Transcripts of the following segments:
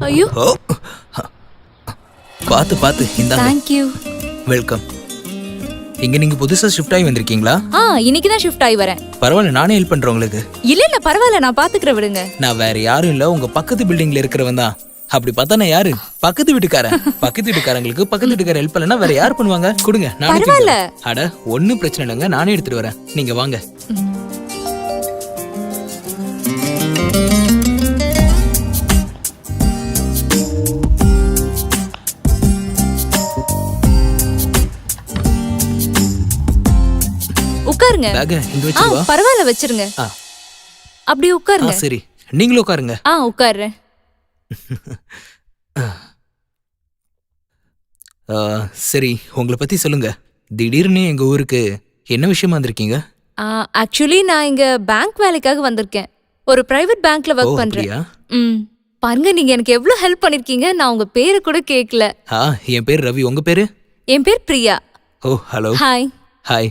ஐயோ, ஓ பாத்து பாத்து இந்தாங்க. Thank you. வெல்கம். இங்க நீங்க புதுசா ஷிஃப்ட் ஆகி வந்திருக்கீங்களா? இன்னைக்கு தான் ஷிஃப்ட் ஆகி வரேன். பரவாயில்ல, நானே ஹெல்ப் பண்றேன் உங்களுக்கு. இல்ல பரவாயில்ல, நான் பாத்துக்கிறேன், விடுங்க. நான் வேற யாரும் இல்ல, உங்க பக்கத்து பில்டிங்ல இருக்கிறவன் தான். அப்படி பார்த்தா நான் யாரு? பக்கத்து வீட்டுக்காரன். பக்கத்து வீட்டுக்காரங்களுக்கு பக்கத்து வீட்டுக்கார ஹெல்ப் பண்ணலன்னா வேற யார் பண்ணுவாங்க? கொடுங்க, நானே பரவாயில்ல. தூக்குறேன். அட ஒண்ணும் பிரச்சனை இல்லைங்க, நானே எடுத்துட்டு வரேன். நீங்க வாங்க. உட்காருங்க. பேக இங்க வச்சிருவா. பரவாயில்ல, வச்சிருங்க. ஆ. அப்படி உட்காருங்க. சரி, நீங்களும் உட்காருங்க. உட்காருறேன். சரி, உங்களை பத்தி சொல்லுங்க. திடீர்னு எங்க ஊருக்கு என்ன விஷயமா வந்திருக்கீங்க? ஆக்சுவலி நான் இங்க பேங்க் வேலைக்காக வந்திருக்கேன். ஒரு பிரைவேட் பேங்க்ல ஓ, ஒர்க் பண்றேன். அப்படியா? பாருங்க, நீங்க எனக்கு எவ்வளவு ஹெல்ப் பண்ணிருக்கீங்க. நான் உங்க பேரு கூட கேக்கல. என் பேர் ரவி. உங்க பேரு? என் பேர் பிரியா. ஓ, ஹலோ. ஹாய். ஹாய்.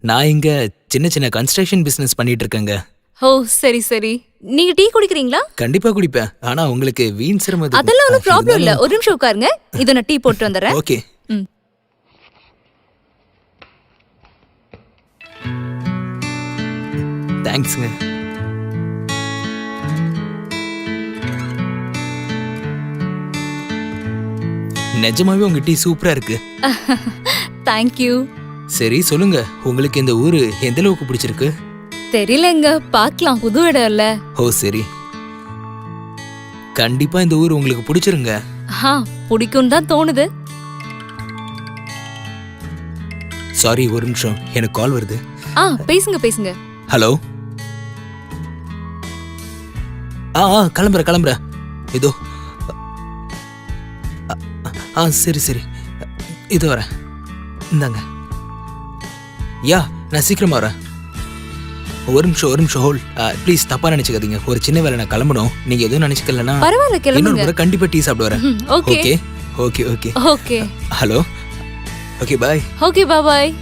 நான் இங்க சின்ன சின்ன கன்ஸ்ட்ரக்ஷன் பிசினஸ் பண்ணிட்டு இருக்கேங்க. ஓ, சரி சரி. நீங்க டீ குடிக்கிறீங்களா? கண்டிப்பா குடிப்பேன். ஆனா உங்களுக்கு வீண் சிரமம் அதெல்லாம் ஒன்றும் ப்ராப்ளம் இல்ல. ஒரு நிமிஷம் உட்காருங்க. இதை நான் டீ போட்டு வந்துடுறேன். ஓகே. ம். தேங்க்ஸ்ங்க. நிஜமாவே உங்க டீ சூப்பரா இருக்கு. தேங்க்யூ. சரி சொல்லுங்க, உங்களுக்கு இந்த ஊரு எந்த அளவுக்கு பிடிச்சிருக்கு? தெரியலங்க, பார்க்கலாம். புது இடம் இல்ல. ஓ சரி, கண்டிப்பா இந்த ஊர் உங்களுக்கு பிடிச்சிருங்க. பிடிக்கும் தான் தோணுது. சாரி, ஒரு நிமிஷம், எனக்கு கால் வருது. பேசுங்க பேசுங்க. ஹலோ. கிளம்புறேன். இதோ. சரி சரி, இது வரேன். இந்தாங்க. நான் சீக்கிரமா வரேன். ஒரு நிமிஷம் ஹோல்ட் ப்ளீஸ். தப்பா நினைச்சுக்காதீங்க, ஒரு சின்ன வேலை, நான் கிளம்பணும். நீங்க எதுவும் நினைச்சுக்கலன்னா பரவாயில்ல, கிளம்புங்க. இன்னொரு முறை கண்டிப்பா டீ சாப்பிட வரேன். Okay okay okay. Okay. Hello. Okay bye. Okay bye.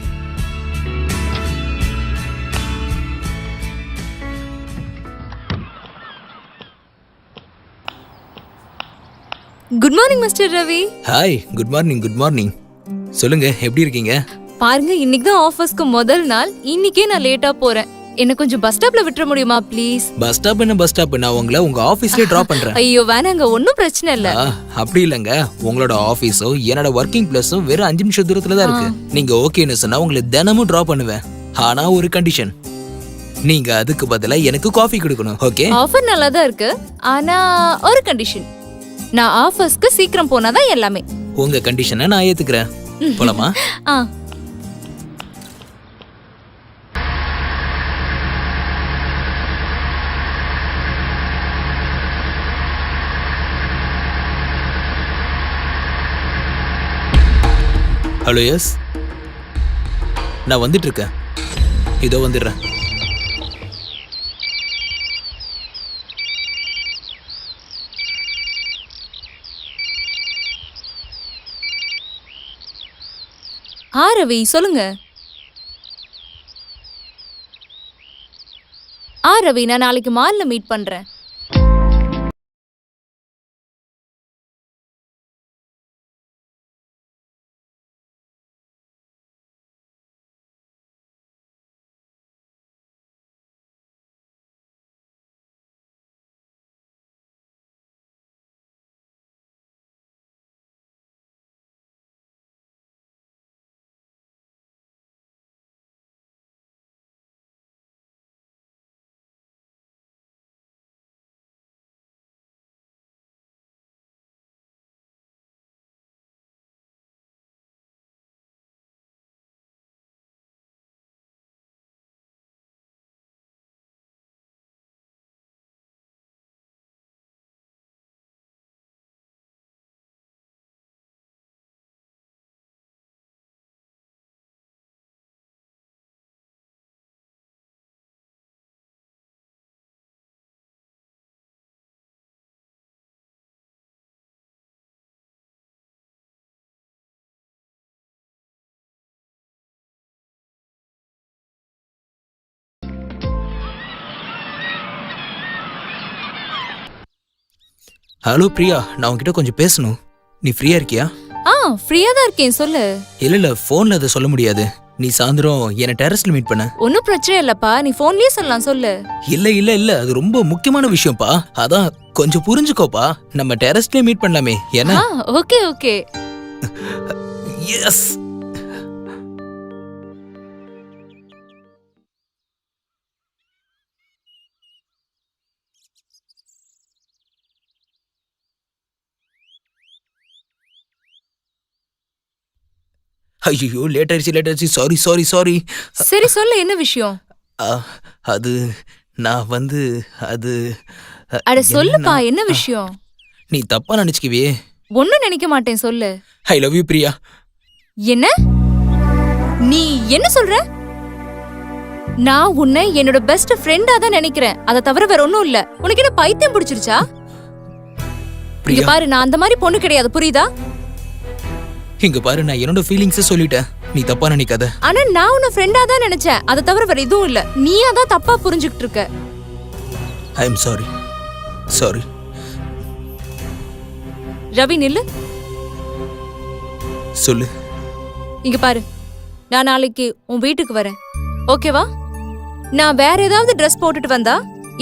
Good morning mister Ravi. Hi, good morning. சொல்லுங்க, எப்படி இருக்கீங்க? பாருங்க, இன்னைக்கு தான் ஆபீஸ்க்கு முதல் நாள். இன்னைக்கே நான் லேட்டா போறேன். என்ன கொஞ்சம் பஸ் ஸ்டாப்ல விட்டுற முடியுமா ப்ளீஸ்? பஸ் ஸ்டாப் நான் உங்களை உங்க ஆபீஸ்லயே டிராப் பண்றேன். ஐயோ வேணாங்க, ஒன்னும் பிரச்சனை இல்ல. அப்படி இல்லங்க, உங்களோட ஆபீஸோ என்னோட ஒர்க்கிங் பிளேஸும் வெறும் 5 நிமிஷம் தூரத்துல தான் இருக்கு. நீங்க ஓகேன்னு சொன்னா உங்களை தினமும் டிராப் பண்ணுவேன். ஆனா ஒரு கண்டிஷன், நீங்க அதுக்கு பதிலா எனக்கு காஃபி கொடுக்கணும். ஓகே? ஆஃபர் நல்லா தான் இருக்கு, ஆனா ஒரு கண்டிஷன். நான் ஆபீஸ்க்கு சீக்கிரம் போனாதான் எல்லாமே. உங்க கண்டிஷனை நான் ஏத்துக்கிறேன். போலாமா? ஹலோ. எஸ், நான் வந்துட்டு இருக்கேன். இதோ வந்துடுறேன். ரவி சொல்லுங்க. ரவி, நான் நாளைக்கு மால்ல மீட் பண்றேன். ஹலோ பிரியா, நான் உன்கிட்ட கொஞ்சம் பேசணும். நீ ஃப்ரீயா இருக்கியா? ஃப்ரீயா தான் இருக்கேன், சொல்லு. இல்ல போன்ல அதை சொல்ல முடியாது. நீ சாயந்தரம் என்ன டெரஸ்ல மீட் பண்ண. ஒன்னும் பிரச்சனை இல்லப்பா, நீ போன்லயே சொல்லலாம், சொல்லு. இல்ல அது ரொம்ப முக்கியமான விஷயம்ப்பா. அதான் கொஞ்சம் புரிஞ்சுக்கோப்பா. நம்ம டெரஸ்லயே மீட் பண்ணலாமே என்ன? Okay okay. எஸ். ஐயோ, லேட் ஆயிடுச்சு. சாரி. சரி சொல்லு, என்ன விஷயம்? அது நான் வந்து அது அட சொல்லுப்பா, என்னன்னா, என்ன விஷயம்? நீ தப்பா நினைச்சுக்குவே. ஒன்னும் நினைக்க மாட்டேன், சொல்லு. ஐ லவ் யூ பிரியா. என்ன? நீ என்ன சொல்ற? நான் உன்னை என்னோட பெஸ்ட் ஃப்ரெண்டா தான் நினைக்கிறேன். அதை தவிர வேற ஒண்ணும் இல்ல. உனக்கு என்ன பைத்தியம் பிடிச்சிருச்சா? இங்க பிரியா, பாரு, நான் அந்த மாதிரி பொண்ணு கிடையாது, புரியுதா? இங்க பாரு, நான் என்னோட ஃபீலிங்ஸ சொல்லிட்டேன். நீ தப்பா நினைக்காத. ஆனா நான் உன்னை ஃப்ரெண்டா தான் நினைச்சேன். அதை தவிர வேற எதுவும் இல்ல. நீயா தான் தப்பா புரிஞ்சுக்கிட்டு இருக்க. I am sorry. ரவி, நில்லு. சொல்லு. இங்க பாரு, நான் நாளைக்கு உன் வீட்டுக்கு வரேன், ஓகேவா? நான் வேற ஏதாவது ட்ரெஸ் போட்டுட்டு வந்தா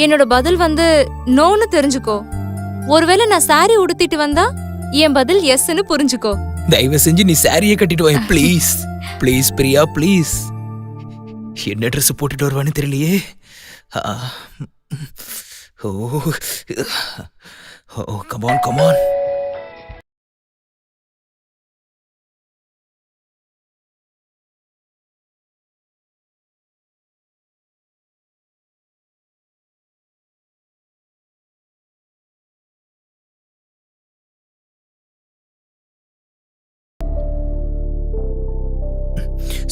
என்னோட பதில் வந்து நோன்னு தெரிஞ்சுக்கோ. ஒருவேளை நான் சாரி உடுத்திட்டு வந்தா என் பதில் எஸ்ன்னு புரிஞ்சுக்கோ. தயவு செஞ்சு நீ சாரியே கட்டிட்டு வா ப்ளீஸ் பிரியா, ப்ளீஸ். என்ன ட்ரெஸ் போட்டுட்டு வருவான்னு தெரியலையே. ஓ கமான்.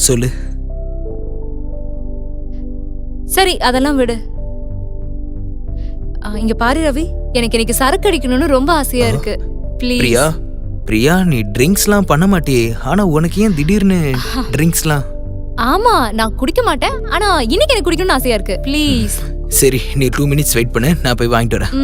சொல்லு. சரி, அதெல்லாம் விடு. இங்க பாரு ரவி, எனக்கு இன்னைக்கு சரக்கு அடிக்கணும்னு ரொம்ப ஆசையா இருக்கு. ப்ளீஸ். பிரியா, நீ ட்ரிங்க்ஸ்லாம் பண்ண மாட்டியே. ஆனா உனக்கு ஏன் திடீர்னு ட்ரிங்க்ஸ்லாம்? ஆமா, நான் குடிக்க மாட்டேன். ஆனா இன்னைக்கு எனக்கு குடிக்கணும்னு ஆசையா இருக்கு. ப்ளீஸ். சரி, நீ 2 மினிட்ஸ் வெயிட் பண்ணு, நான் போய் வாங்கிட்டு வரேன்.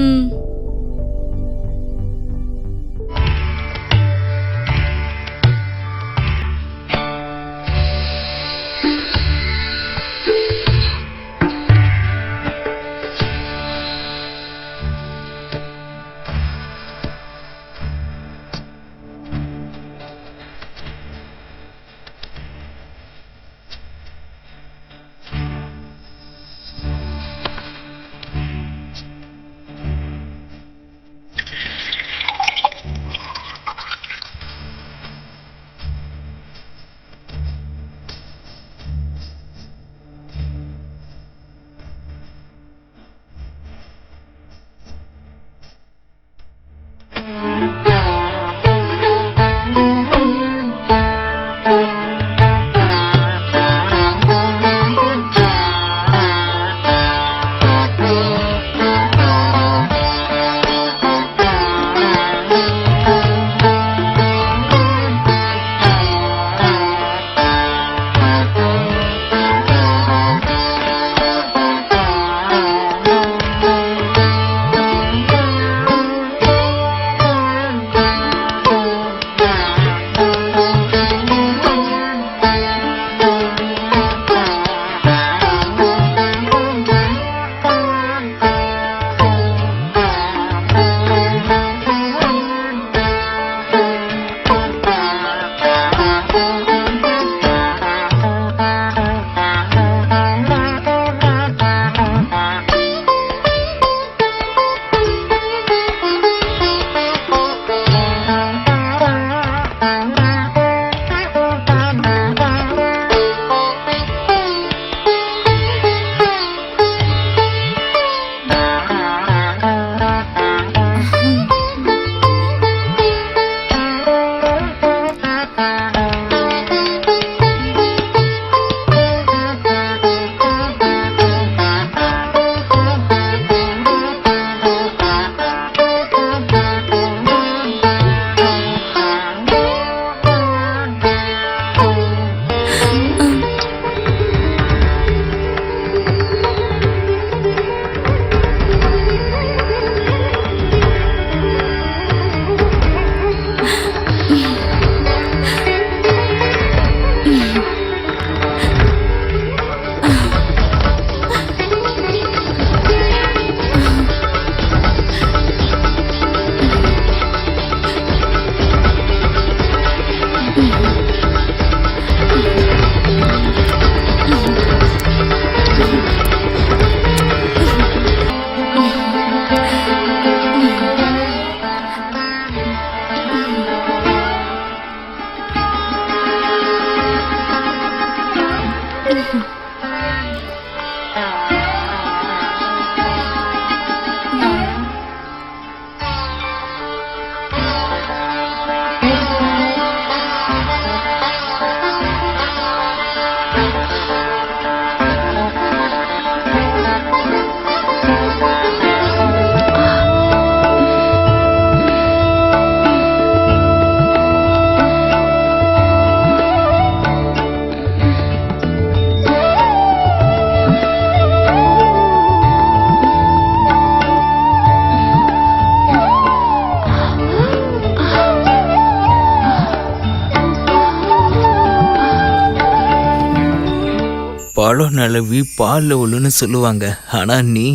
பழம் நழுவி பால்ல உள்ளுன்னு சொல்லுவாங்க. ஆனா நீ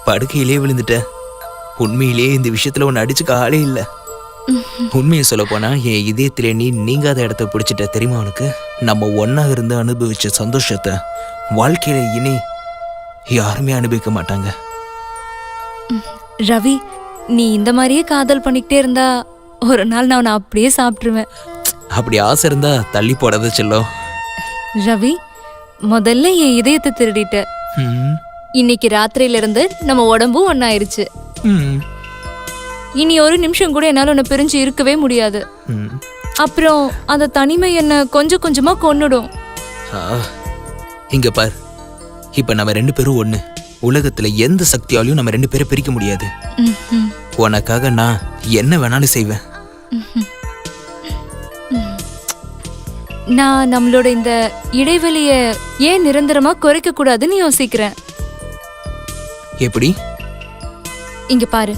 படுக்கையிலே விழுந்துட்ட. உண்மையிலேயே இந்த விஷயத்துல உன்னை அடிச்சுக்க ஆளே இல்ல. உண்மையை சொல்ல போனா என் இதயத்திலே நீ நீங்காத இடத்த பிடிச்சிட்ட. தெரியுமா உனக்கு? நம்ம ஒன்னா இருந்து அனுபவிச்ச சந்தோஷத்தை வாழ்க்கையில இனி யாருமே அனுபவிக்க மாட்டாங்க. ரவி, நீ இந்த மாதிரியே காதல் பண்ணிக்கிட்டே இருந்தா ஒரு நாள் நான் உன்னை அப்படியே சாப்பிட்டுருவேன். அப்படி ஆசை இருந்தா தள்ளி போடாத செல்லம். ரவி, முதல்ல என் இதயத்தை திருடிட்ட. ம், இன்னைக்கு ராத்திரியில இருந்து நம்ம உடம்பும் ஒன்னாயிருச்சு. ம், இனி ஒரு நிமிஷம் கூட என்னால உன்னை பிரிஞ்சு இருக்கவே முடியாது. ம். அப்புறம் அந்த தனிமை என்ன கொஞ்சம் கொஞ்சமா கொன்னுடும். ஆ, இங்க பார், இப்ப நம்ம 2 பேரும் ஒண்ணு. உலகத்துல எந்த சக்தியாலையும் நம்ம 2 பேரை பிரிக்க முடியாது. ம்ஹும். உனக்காக நான் என்ன வேணாலும் செய்வேன். நான் நம்மளோட இந்த இடைவெளிய ஏன் நிரந்தரமா குறைக்க கூடாதுன்னு யோசிக்கிறேன். எப்படி? இங்க பாரு,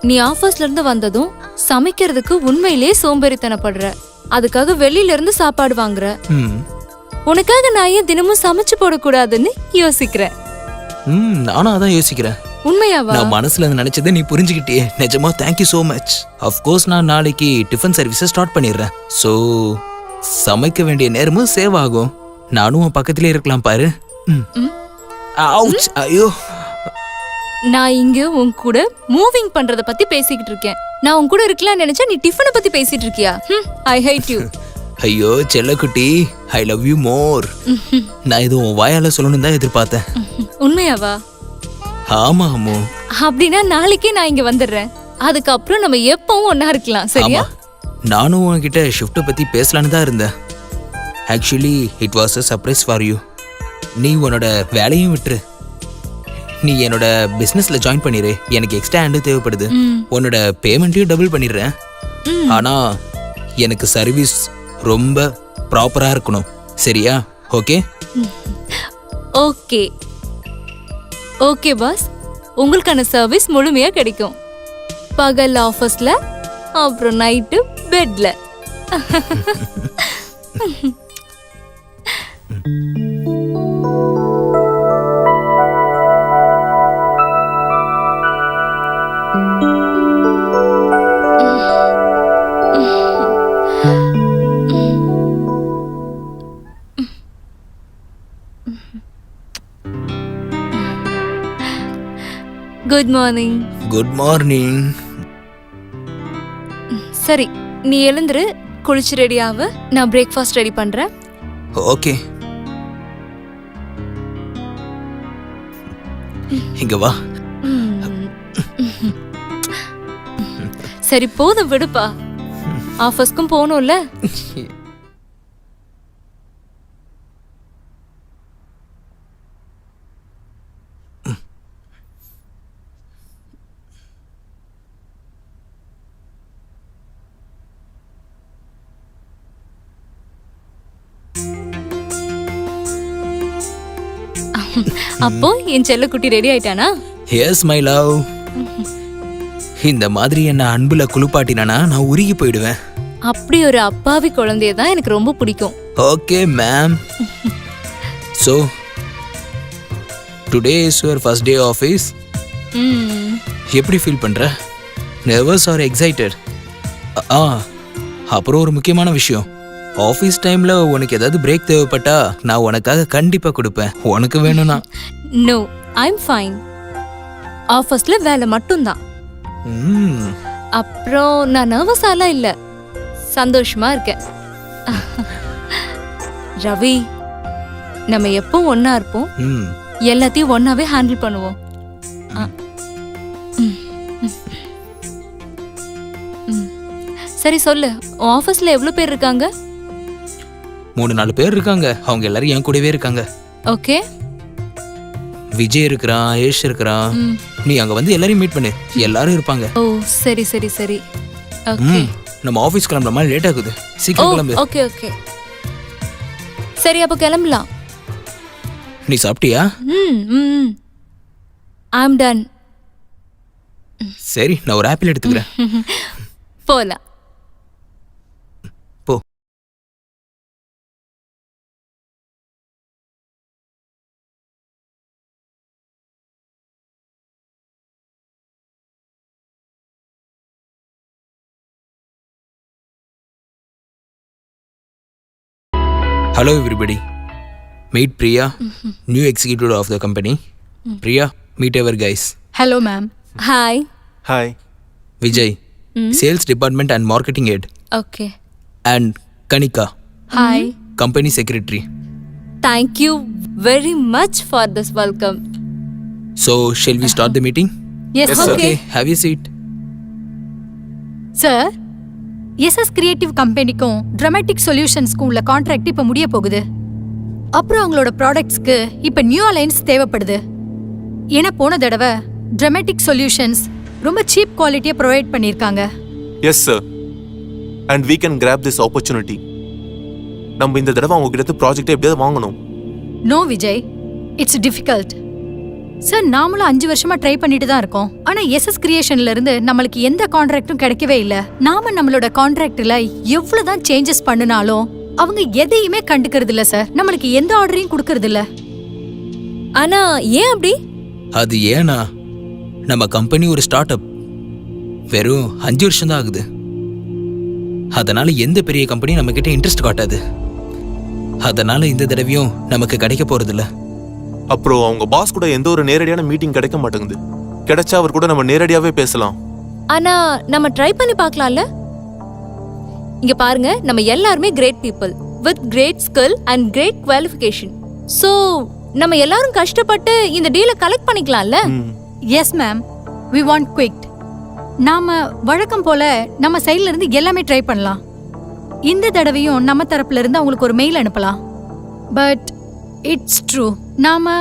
நீ ஆபீஸ்ல இருந்து வந்ததும் சமைக்கிறதுக்கு உண்மையிலேயே சோம்பேறித்தனப்படுற. அதுக்காக வெளியில இருந்து சாப்பாடு வாங்குற. ம், உனக்காக நான் ஏன் தினமும் சமைச்சு போடக்கூடாதுன்னு யோசிக்கிறேன். நானும் அதான் யோசிக்கிறேன். உண்மையாவா? நான் மனசுல நினைச்சதை நீ புரிஞ்சுக்கிட்டியே. நிஜமா தேங்க்யூ சோ மச். அஃப்கோர்ஸ் நான் நாளைக்கு டிஃபன் சர்வீஸை ஸ்டார்ட் பண்ணிடுறேன். ஸோ சமைக்க வேண்டிய நேரமும் சேவ் ஆகும். நானும் உன் பக்கத்திலே இருக்கலாம் பாரு. அவுச், ஐயோ. நான் இங்க உன் கூட மூவிங் பண்றத பத்தி பேசிக்கிட்டு இருக்கேன். நான் உன் கூட இருக்கலாம்னு நினைச்சா நீ டிஃபனை பத்தி பேசிட்டு இருக்கியா? ஐ ஹேட் யூ. ஐயோ செல்லக்குட்டி, ஐ லவ் யூ மோர். நான் இது உன் வாயால சொல்லணும் தான் எதிர்பார்த்தேன். உண்மையாவா? ஆமா அம்மு. அப்படின்னா நாளைக்கே நான் இங்க வந்துடுறேன். அதுக்கப்புறம் நம்ம எப்பவும் ஒன்னா இருக்கலாம், சரியா? நானும் உன்கிட்ட ஷிஃப்ட்டை பத்தி பேசலான்னு தான் இருந்தேன். Actually it was a surprise for you. நீ உன்னோட வேலையும் விட்டுரு. நீ என்னோட பிசினஸ்ல ஜாயின் பண்ணிரு. எனக்கு எக்ஸ்ட்ரா ஹேண்டு தேவைப்படுது. உன்னோட பேமெண்ட்டையும் டபுள் பண்ணிடுறேன். ஆனா எனக்கு சர்வீஸ் ரொம்ப ப்ராப்பரா இருக்கணும், சரியா? ஓகே? ஓகே ஓகே பாஸ், உங்களுக்கான சர்வீஸ் முழுமையா கிடைக்கும். பகல் ஆஃபீஸ்ல, அப்புறம் நைட்டு பெட்ல. Good morning. Good morning. சரி, நீ எழுந்துரு, குளிச்சு ரெடி ஆகு. நான் பிரேக்ஃபாஸ்ட் ரெடி பண்றேன். ஓகே, இங்க வா. சரி போதும், விடுப்பா. ஆஃபீஸ்க்கும் போகணும்ல. அப்போ என் செல்லக்குட்டி ரெடி ஆயிட்டானா? Yes my love. இந்த மாதிரி என்ன அன்புல குளிப்பாட்டினா நான் உருகி போயிடுவேன். அப்படி ஒரு அப்பாவி குழந்தைய தான் எனக்கு ரொம்ப பிடிக்கும். Okay ma'am. So today is your first day office. எப்படி ஃபீல் பண்ற? Nervous R excited? அப்புறம் ஒரு முக்கியமான விஷயம், ஆஃபீஸ் டைம்ல உனக்கு ஏதாவது பிரேக் தேவைப்பட்டா நான் உனக்காக கண்டிப்பா கொடுப்பேன். உனக்கு வேணும்னா. No, I am fine. ஆஃபீஸ்ல வேலை மட்டும்தான். அப்புறம் நான் நர்வஸாலாம் இல்ல, சந்தோஷமா இருக்கேன். ரவி, நம்ம எப்பவும் ஒன்னா இருப்போம். எல்லாத்தையும் ஒன்னாவே ஹேண்டில் பண்ணுவோம். சரி சொல்லு, உன் ஆஃபீஸ்ல எவ்வளவு பேர் இருக்காங்க? 3-4 பேர் இருக்காங்க. அவங்க எல்லாரும் என் கூடவே இருக்காங்க. ஓகே. விஜய் இருக்கிறான், ஏஷ் இருக்கிறான். நீ அங்க வந்து எல்லாரையும் மீட் பண்ணு, எல்லாரும் இருப்பாங்க. ஓ சரி சரி சரி. ஓகே, நம்ம ஆபீஸ் கிளம்புறமா லேட் ஆகுது. சீக்கிரம் கிளம்பு. Okay okay. சரி அப்ப கிளம்பலாம். நீ சாப்பிட்டியா? ஐ அம் டன். சரி, நான் ஒரு ஆப்பிள் எடுத்துக்கிறேன். போலாம். Hello everybody. Meet Priya, new executive of the company. Priya, meet our guys. Hello, ma'am. Hi. Hi. Vijay, sales department and marketing head. Okay. And Kanika, Hi. company secretary. Thank you very much for this welcome. So, shall we start the meeting? Yes, Yes, sir. sir. Okay, have a seat. Sir, SS creative கம்பெனிக்கும் dramatic சொல்யூஷன்ஸ்க்கும் உள்ள contract இப்போ முடிய போகுது. அப்புறம் அவங்களோட ப்ராடக்ட்ஸ்க்கு இப்போ new alliance தேவைப்படுது. ஏன்னா போன தடவை ட்ரமாட்டிக் சொல்யூஷன்ஸ் ரொம்ப சீப் குவாலிட்டியை ப்ரொவைட் பண்ணியிருக்காங்க. Yes sir. And we can grab this opportunity. நம்ம இந்த தடவை அவங்க கிட்ட ப்ராஜெக்டை எப்படியாவது வாங்கணும். No Vijay, it's difficult. Sir நாமளும் 5 வருஷமா ட்ரை பண்ணிட்டு தான் இருக்கோம். ஆனா எஸ்எஸ் கிரியேஷன்ல இருந்து நம்மளுக்கு எந்த கான்ட்ராக்டும் கிடைக்கவே இல்ல. நாம நம்மளோட கான்ட்ராக்ட்ல எவ்வளவுதான் சேஞ்சஸ் பண்ணினாலும் அவங்க எதையுமே கண்டுக்கிறது இல்ல சார். நம்மளுக்கு எந்த ஆர்டரையும் கொடுக்கறது இல்ல. ஆனா ஏன் அப்படி? அது ஏன்னா நம்ம கம்பெனி ஒரு ஸ்டார்ட் அப், வெறும் 5 வருஷம் தான் ஆகுது. அதனால எந்த பெரிய கம்பெனி நம்ம கிட்ட இன்ட்ரெஸ்ட் காட்டாது. அதனால இந்த தடவையும் நமக்கு கிடைக்க போறதில்ல. அப்புறம் அவங்க பாஸ் கூட எந்த ஒரு நேரடியான மீட்டிங் கிடைக்க மாட்டேங்குது. கிடைச்சா அவர் கூட நம்ம நேரடியாவே பேசலாம். ஆனா நம்ம ட்ரை பண்ணி பார்க்கலாம்ல. இங்க பாருங்க, நம்ம எல்லாருமே great people with great skill and great qualification. So நம்ம எல்லாரும் கஷ்டப்பட்டு இந்த டீலை கலெக்ட் பண்ணிக்கலாம்ல. Yes ma'am, we want quick. நாம வழக்கம் போல நம்ம சைட்ல இருந்து எல்லாமே ட்ரை பண்ணலாம். இந்த தடவையும் நம்ம தரப்புல இருந்து அவங்களுக்கு ஒரு மெயில் அனுப்பலாம். பட் இட்ஸ் ட்ரூ, நாம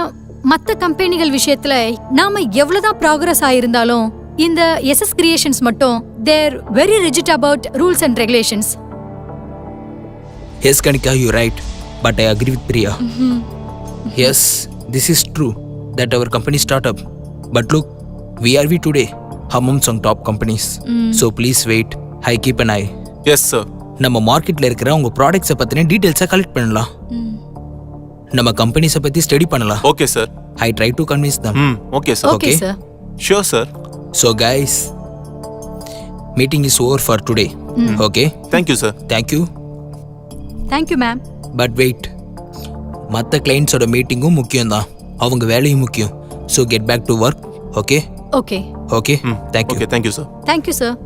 மற்ற கம்பெனிகள் விஷயத்துல நாம எவ்வளவுதான் ப்ராக்ரஸ் ஆயிருந்தாலும் இந்த எஸ்எஸ் கிரியேஷன்ஸ் மட்டும் they're very rigid about rules and regulations. Yes, Kanika, you're right. But I agree with Priya. Yes, this is true that our company startup. But look, we are we today among some top companies. So please wait. I keep an eye. Yes sir. நம்ம மார்க்கெட்ல இருக்கிற உங்க ப்ராடக்ட்ஸை பத்தின டீடைல்ஸை collect பண்ணலாம். நம்ம கம்பெனிஸை பத்தி study பண்ணலாம். Okay sir. I try to convince them. Okay sir. Okay sir. Sure sir. So guys, meeting is over for today. Okay? Thank you sir. Thank you. Thank you ma'am. But wait. மற்ற கிளைண்ட்ஸோட மீட்டிங்கும் முக்கியம் தான், அவங்க வேலையும் முக்கியம். So get back to work. Okay? Okay. Okay? Thank you. Okay, thank you sir. Thank you sir.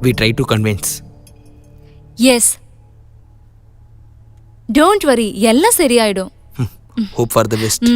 We try to convince. Yes, don't worry, எல்லாம் சரியாயிடும். Hope for the best.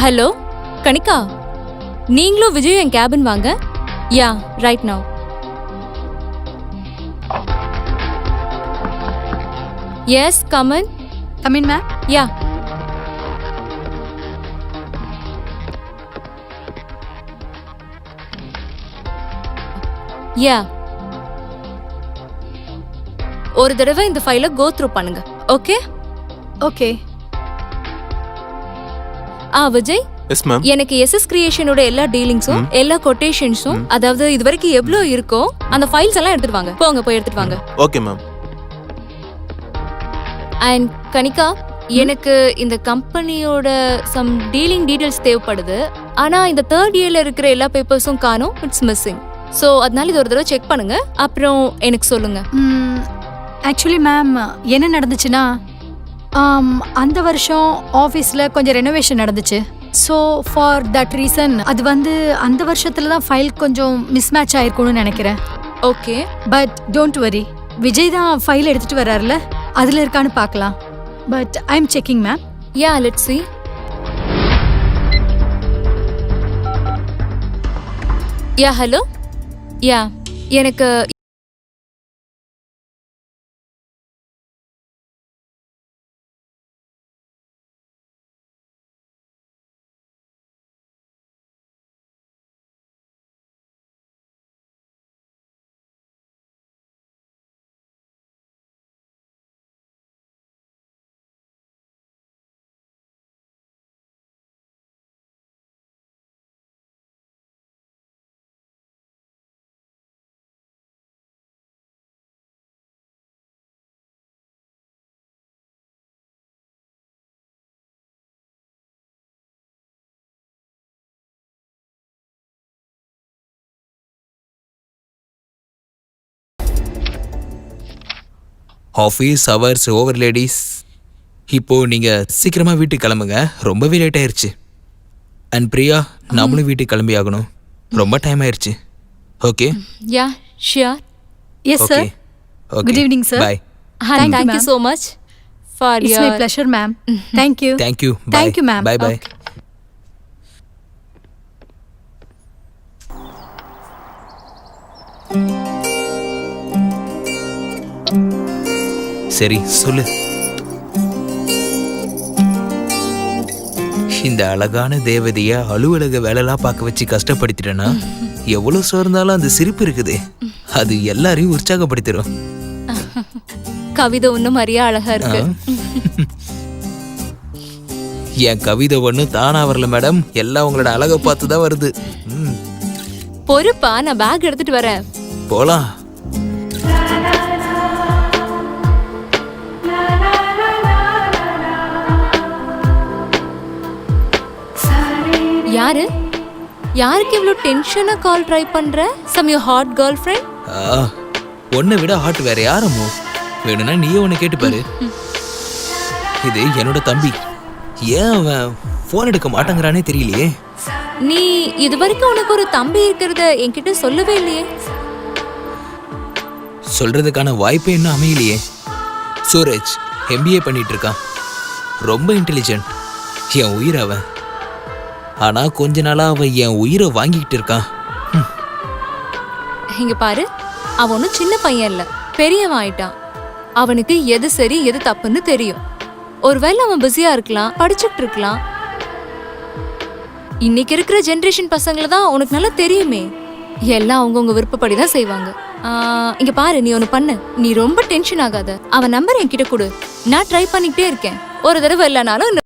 Hello Kanika, நீங்களும் விஜய் என் கேபின் வாங்க. Yeah, right now. Yes, come on. Come in ma'am. Yeah. Yeah. ஒரு தடவை இந்த ஃபைலை go through பண்ணுங்க. Okay? Okay. Vijay, yes ma'am. எனக்கு எஸ்எஸ் கிரியேஷனோட எல்லா டீலிங்ஸும் எல்லா கொட்டேஷன்ஸும், அதாவது இது வரைக்கும் எவ்வளோ இருக்கோ அந்த ஃபைல்ஸ் எல்லாம் எடுத்துட்டு வாங்க. போங்க, போய் எடுத்துட்டு வாங்க. Okay ma'am. அண்ட் கனிகா, எனக்கு இந்த கம்பெனியோட சம் டீலிங் டீடைல்ஸ் தேவைப்படுது. ஆனா இந்த 3rd இயர்ல இருக்கிற எல்லா பேப்பர்ஸும் காணோம். It's missing. ஸோ அதனால இது ஒரு தடவை செக் பண்ணுங்க, அப்புறம் எனக்கு சொல்லுங்க. ஆக்சுவலி மேம், என்ன நடந்துச்சுன்னா அந்த வருஷம் ஆஃபீஸில் கொஞ்சம் ரெனோவேஷன் நடந்துச்சு. ஸோ ஃபார் தட் ரீசன் அது வந்து அந்த வருஷத்துல தான் ஃபைல் கொஞ்சம் மிஸ்மேட்ச் ஆயிருக்கும்னு நினைக்கிறேன். Okay, but don't worry, Vijay தான் ஃபைல் எடுத்துட்டு வர்றாருல, அதில் இருக்கான்னு பார்க்கலாம். But I am checking ma'am. Yeah, let's see. Yeah hello. Yeah எனக்கு ஆஃபீஸ் ஹவர்ஸ் ஓவர் லேடிஸ். இப்போ நீங்க சீக்கிரமா வீட்டுக்கு கிளம்புங்க, ரொம்பவே லேட் ஆயிருச்சு. அண்ட் பிரியா, நம்மளும் வீட்டுக்கு கிளம்பி ஆகணும், ரொம்ப டைம் ஆயிருச்சு. Okay yeah sure. Yes okay sir. Good evening sir. Bye. Thank you so much for it's my your pleasure ma'am. Thank you. Thank you. Thank you, ma'am. Bye bye. Okay. சரி சொல்லு. இந்த அழகான தேவதைய அலுவலக வேலைலாம் பார்க்க வச்சு கஷ்டப்படுத்திட்டேன்னா எவ்வளவு சோர்ந்தாலும் அந்த சிரிப்பு இருக்குது, அது எல்லாரையும் உற்சாகப்படுத்திடும். கவிதை ஒன்னும் மாதிரியே அழகா இருக்கு. என் கவிதை ஒன்றும் தானா வரல மேடம், எல்லாம் உங்களோட அழகை பார்த்து தான் வருது. பொறுப்பா, நான் பேக் எடுத்துட்டு வரேன். போலாம். யாரு யாருக்கு இவ்ளோ டென்ஷனா கால் ட்ரை பண்ற? Some you hot girl friend? உன்னை விட ஹாட் வேற யாரமோ? வேணும்னா நீயே ஒன்று கேட்டு பாரு. இது என்னோட தம்பி, ஏன் அவன் ஃபோன் எடுக்க மாட்டேங்கிறானே தெரியலையே. நீ இது வரைக்கும் உனக்கு ஒரு தம்பி இருக்கிறத என்கிட்ட சொல்லவே இல்லையே. சொல்றதுக்கான வாய்ப்பே இன்னும் அமையலையே. சூரஜ் MBA பண்ணிட்டு இருக்கான், ரொம்ப இன்டெலிஜென்ட், என் உயிர் அவன். ஆனா கொஞ்ச நாளா அவன் என் உயிரை வாங்கிக்கிட்டு இருக்கான். இங்க பாரு, அவன் ஒன்றும் சின்ன பையன் இல்ல, பெரியவன் ஆயிட்டான். அவனுக்கு எது சரி எது தப்புன்னு தெரியும். ஒருவேளை அவன் பிஸியா இருக்கலாம், படிச்சுட்டு இருக்கலாம். இன்னைக்கு இருக்கிற ஜெனரேஷன் பசங்களை தான் உனக்கு நல்லா தெரியுமே, எல்லாம் அவங்கவுங்க விருப்பப்படி தான் செய்வாங்க. இங்க பாரு, நீ ஒன்று பண்ணு, நீ ரொம்ப டென்ஷன் ஆகாத. அவன் நம்பர் என்கிட்ட கொடு, நான் ட்ரை பண்ணிக்கிட்டே இருக்கேன். ஒரு தடவை இல்லைனாலும்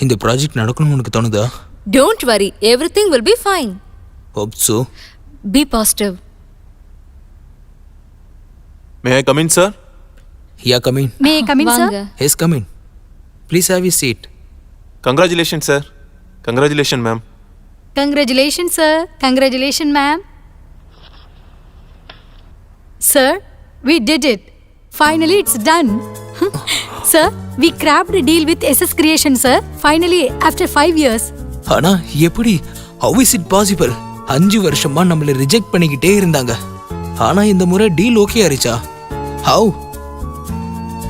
இந்த ப்ராஜெக்ட் நடக்கணும்னு உனக்கு தோணுதா? Don't worry, everything will be fine. Hope so. Be positive. May I come in sir? Yeah come in. May come in sir? வாங்க. Yes come in. Please have you seat. Congratulation sir. Congratulation ma'am. Congratulations, sir. Congratulations, ma'am. Sir, we did it. Finally, it's done. Sir, we cracked a deal with SS Creation, sir. Finally, after 5 years. ஆனா எப்படி? How is it possible? 5 வருஷமா நம்மள reject பண்ணிக்கிட்டே இருந்தாங்க. ஆனா இந்த முறை deal okay ஆரிச்சா? ஹவ்?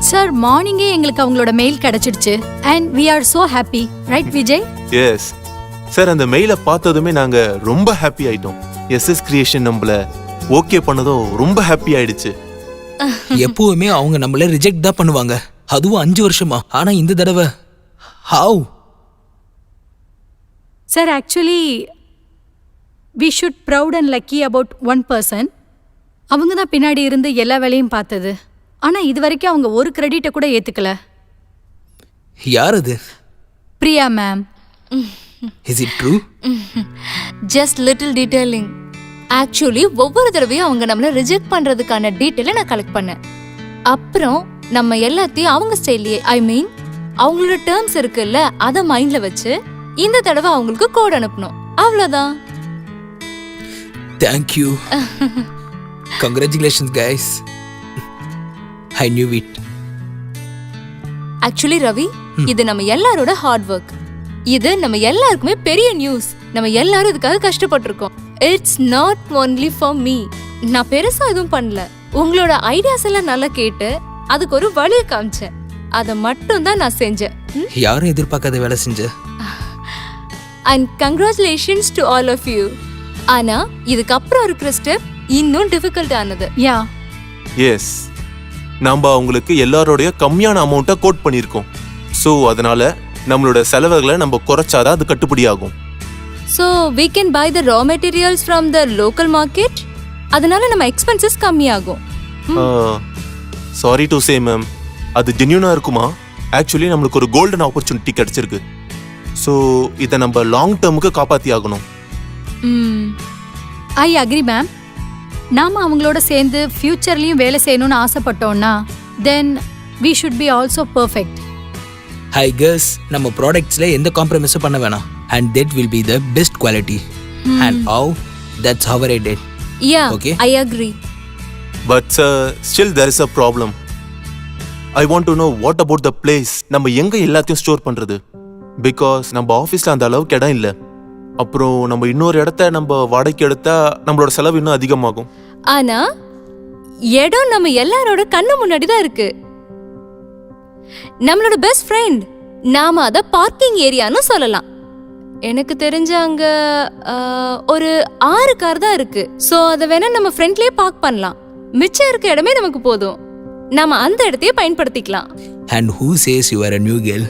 Sir, மார்னிங்கே எங்களுக்கு அவங்களோட மெயில் கிடைச்சிடுச்சு. And we are so happy. Right, Vijay? Yes sir, அந்த மெயிலை பார்த்ததுமே நாங்க ரொம்ப ஹாப்பி ஆயிட்டோம். எஸ்எஸ் கிரியேஷன் நம்மள ஓகே பண்ணதும் ரொம்ப ஹாப்பி ஆயிடுச்சு. எப்பவுமே அவங்க நம்மள ரிஜெக்ட் தான் பண்ணுவாங்க. அதுவும் 5 வருஷமா. ஆனா இந்த தடவை have? Sir, actually, we should proud and lucky about one person. அவங்க தான் பின்னாடி இருந்து எல்லா வேலையும் பார்த்தது. ஆனா இது வரைக்கும் அவங்க ஒரு கிரெடிட்டை கூட ஏத்துக்கல. யார் அது? Priya ma'am. Is it true? Just little detailing. Actually ஒவ்வொரு தடவையும் அவங்க நம்மள ரிஜெக்ட் பண்றதுக்கான டீட்டெயிலை நான் கலெக்ட் பண்ணேன். அப்புறம் நம்ம எல்லாத்தையும் அவங்க ஸ்டைல்லையே, ஐ மீன் அவங்களோட டேர்ம்ஸ் இருக்குல்ல, அதை மைண்ட்ல வச்சு இந்த தடவை அவங்களுக்கு கோட் அனுப்பணும். அவ்வளவுதான். Thank you. Congratulations guys. I knew it. Actually Ravi, இது நம்ம எல்லாரோட ஹார்ட் ஒர்க். இது நம்ம எல்லாருக்குமே பெரிய நியூஸ். நம்ம எல்லாரும் இதுக்காக கஷ்டப்பட்டிருக்கோம். It's not only for me. நான் பெருசா எதுவும் பண்ணல. உங்களோட ஐடியாஸ் எல்லாம் நல்லா கேட்டு அதுக்கு ஒரு வழியை காமிச்சேன். அதை மட்டும் தான் நான் செஞ்சேன். யாரும் எதிர்பார்க்காத வேலை செஞ்ச. And congratulations to all of you. ஆனா இதுக்கப்புறம் இருக்கிற ஸ்டெப் இன்னும் டிஃபிகல்ட் ஆனது. யா. எஸ், நம்ம அவங்களுக்கு எல்லாரோடைய கம்மியான அமௌண்ட்டை கோட் பண்ணியிருக்கோம். ஸோ அதனால நம்மளோட செலவுகளை நம்ம குறைச்சாதான் அது கட்டுப்படி ஆகும். So we can buy the raw materials from the local market. அதனால நம்ம எக்ஸ்பென்சஸ் கம்மியாகும். சாரி டு சே மேம், அது ஜென்யூனாக இருக்குமா? ஆக்சுவலி நம்மளுக்கு ஒரு கோல்டன் ஆப்பர்ச்சுனிட்டி கிடைச்சிருக்கு. ஸோ இதை நம்ம லாங் டேர்முக்கு காப்பாற்றி ஆகணும். I agree ma'am. நாம அவங்களோட சேர்ந்து ஃபியூச்சர்லயும் வேலை செய்யணும்னு ஆசைப்பட்டோம்னா then we should be also perfect. I guess நம்ம ப்ராடக்ட்ஸ்ல எந்த காம்ப்ரமைஸும் பண்ண வேணாம். And that will be the best quality. And how? That's how I did. Yeah, Okay. I agree. But still there is a problem. I want to know what about the place. நம்ம எங்க எல்லாத்தையும் store பண்றது? Because நம்ம ஆஃபீஸ்ல அந்த அளவுக்கு இடம் இல்லை. அப்புறம் நம்ம இன்னொரு இடத்த நம்ம வாடகைக்கு எடுத்தா நம்மளோட செலவு இன்னும் அதிகமாகும். ஆனா இடம் நம்ம எல்லாரோட கண்ணு முன்னாடி தான் இருக்கு. நம்மளோட பெஸ்ட் ஃப்ரெண்ட். நாம அத பார்க்கிங் ஏரியான்னு சொல்லலாம். எனக்கு தெரிஞ்ச அங்க ஒரு 6 கார் தான் இருக்கு. சோ அத வேணா நம்ம ஃப்ரண்ட்லயே பார்க் பண்ணலாம். மிச்சம் இருக்க இடமே நமக்கு போதும். நாம அந்த இடத்தையே பயன்படுத்திக்கலாம். And who says you are a new girl?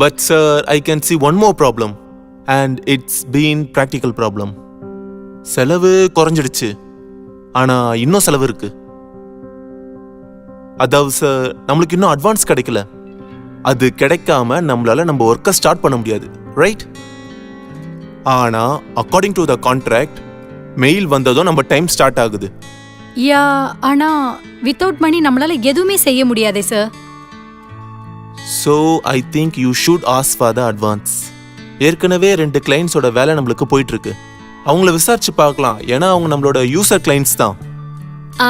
But sir, I can see one more problem. And it's been practical problem. செலவு குறைஞ்சிடுச்சு, ஆனா இன்னும் செலவு இருக்கு. அதாவது சார், நம்மளுக்கு இன்னும் அட்வான்ஸ் கிடைக்கல. அது கிடைக்காம நம்மளால நம்ம ஒர்க்கை ஸ்டார்ட் பண்ண முடியாது, ரைட்? ஆனா according to the contract mail வந்ததும் நம்ம டைம் ஸ்டார்ட் ஆகுது. யா, ஆனா வித்தவுட் மணி நம்மளால எதுவுமே செய்ய முடியாதே sir. So I think you should ask for the advance. ஏற்கனவே 2 கிளைண்ட்ஸோட வேலை நம்மளுக்கு போயிட்டு இருக்கு. அவங்கள விசாரிச்சு பார்க்கலாம், ஏன்னா அவங்க நம்மளோட யூசர் கிளைண்ட்ஸ் தான்.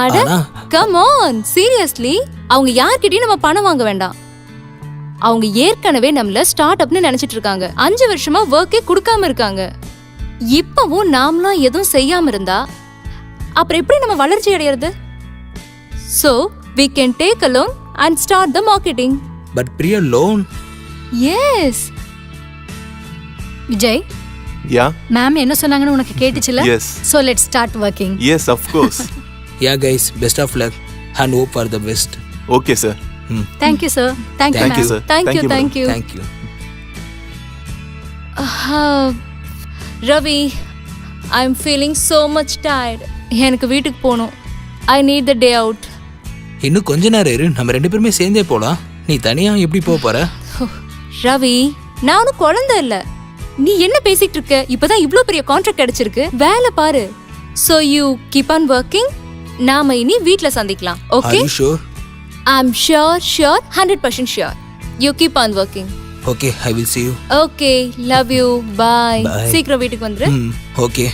அட கம் ஆன், சீரியஸ்லி அவங்க யார்கிட்டயும் நம்ம பணம் வாங்க வேண்டாம். அவங்க ஏற்கனவே நம்மள ஸ்டார்ட் அப்னு நினைச்சிட்டு இருக்காங்க. 5 வருஷமா ஒர்க்கே கொடுக்காம இருக்காங்க. இப்பவும் நாமளும் எதுவும் செய்யாம இருந்தா அப்புறம் எப்படி நம்ம வளர்ச்சி அடையிறது? So we can take a loan and start the marketing. But Priya, loan? Yes. Vijay, yeah ma'am என்ன சொன்னாங்கன்னு உனக்கு கேட்டுச்சுல? Yes. So let's start working. Yes, of course. Yeah guys, best of luck and hope for the best. Okay sir. Thank you sir. Thank you Thank you ma'am. sir. Thank you, madam. thank you. Thank you. Ravi, I'm feeling so much tired. எனக்கு வீட்டுக்கு போகணும். I need the day out. இன்னும் கொஞ்ச நேரம் இரு, நம்ம 2 பேருமே சேர்ந்தே போலாம். நீ தனியா எப்படி போக போற? ரவி, நானும் குழந்தை இல்ல. நீ என்ன பேசிட்டு இருக்க? இப்பதான் இவ்ளோ பெரிய கான்ட்ராக்ட் கிடைச்சிருக்கு, வேலை பாரு. So you keep on working. நாம இனி வீட்ல சந்திக்கலாம். Okay? Are you sure? I'm sure 100% sure. You keep on working. Okay, I will see you. Okay, love you. Bye. Bye. சீக்கிரம் வீட்டுக்கு வந்துரு. Okay.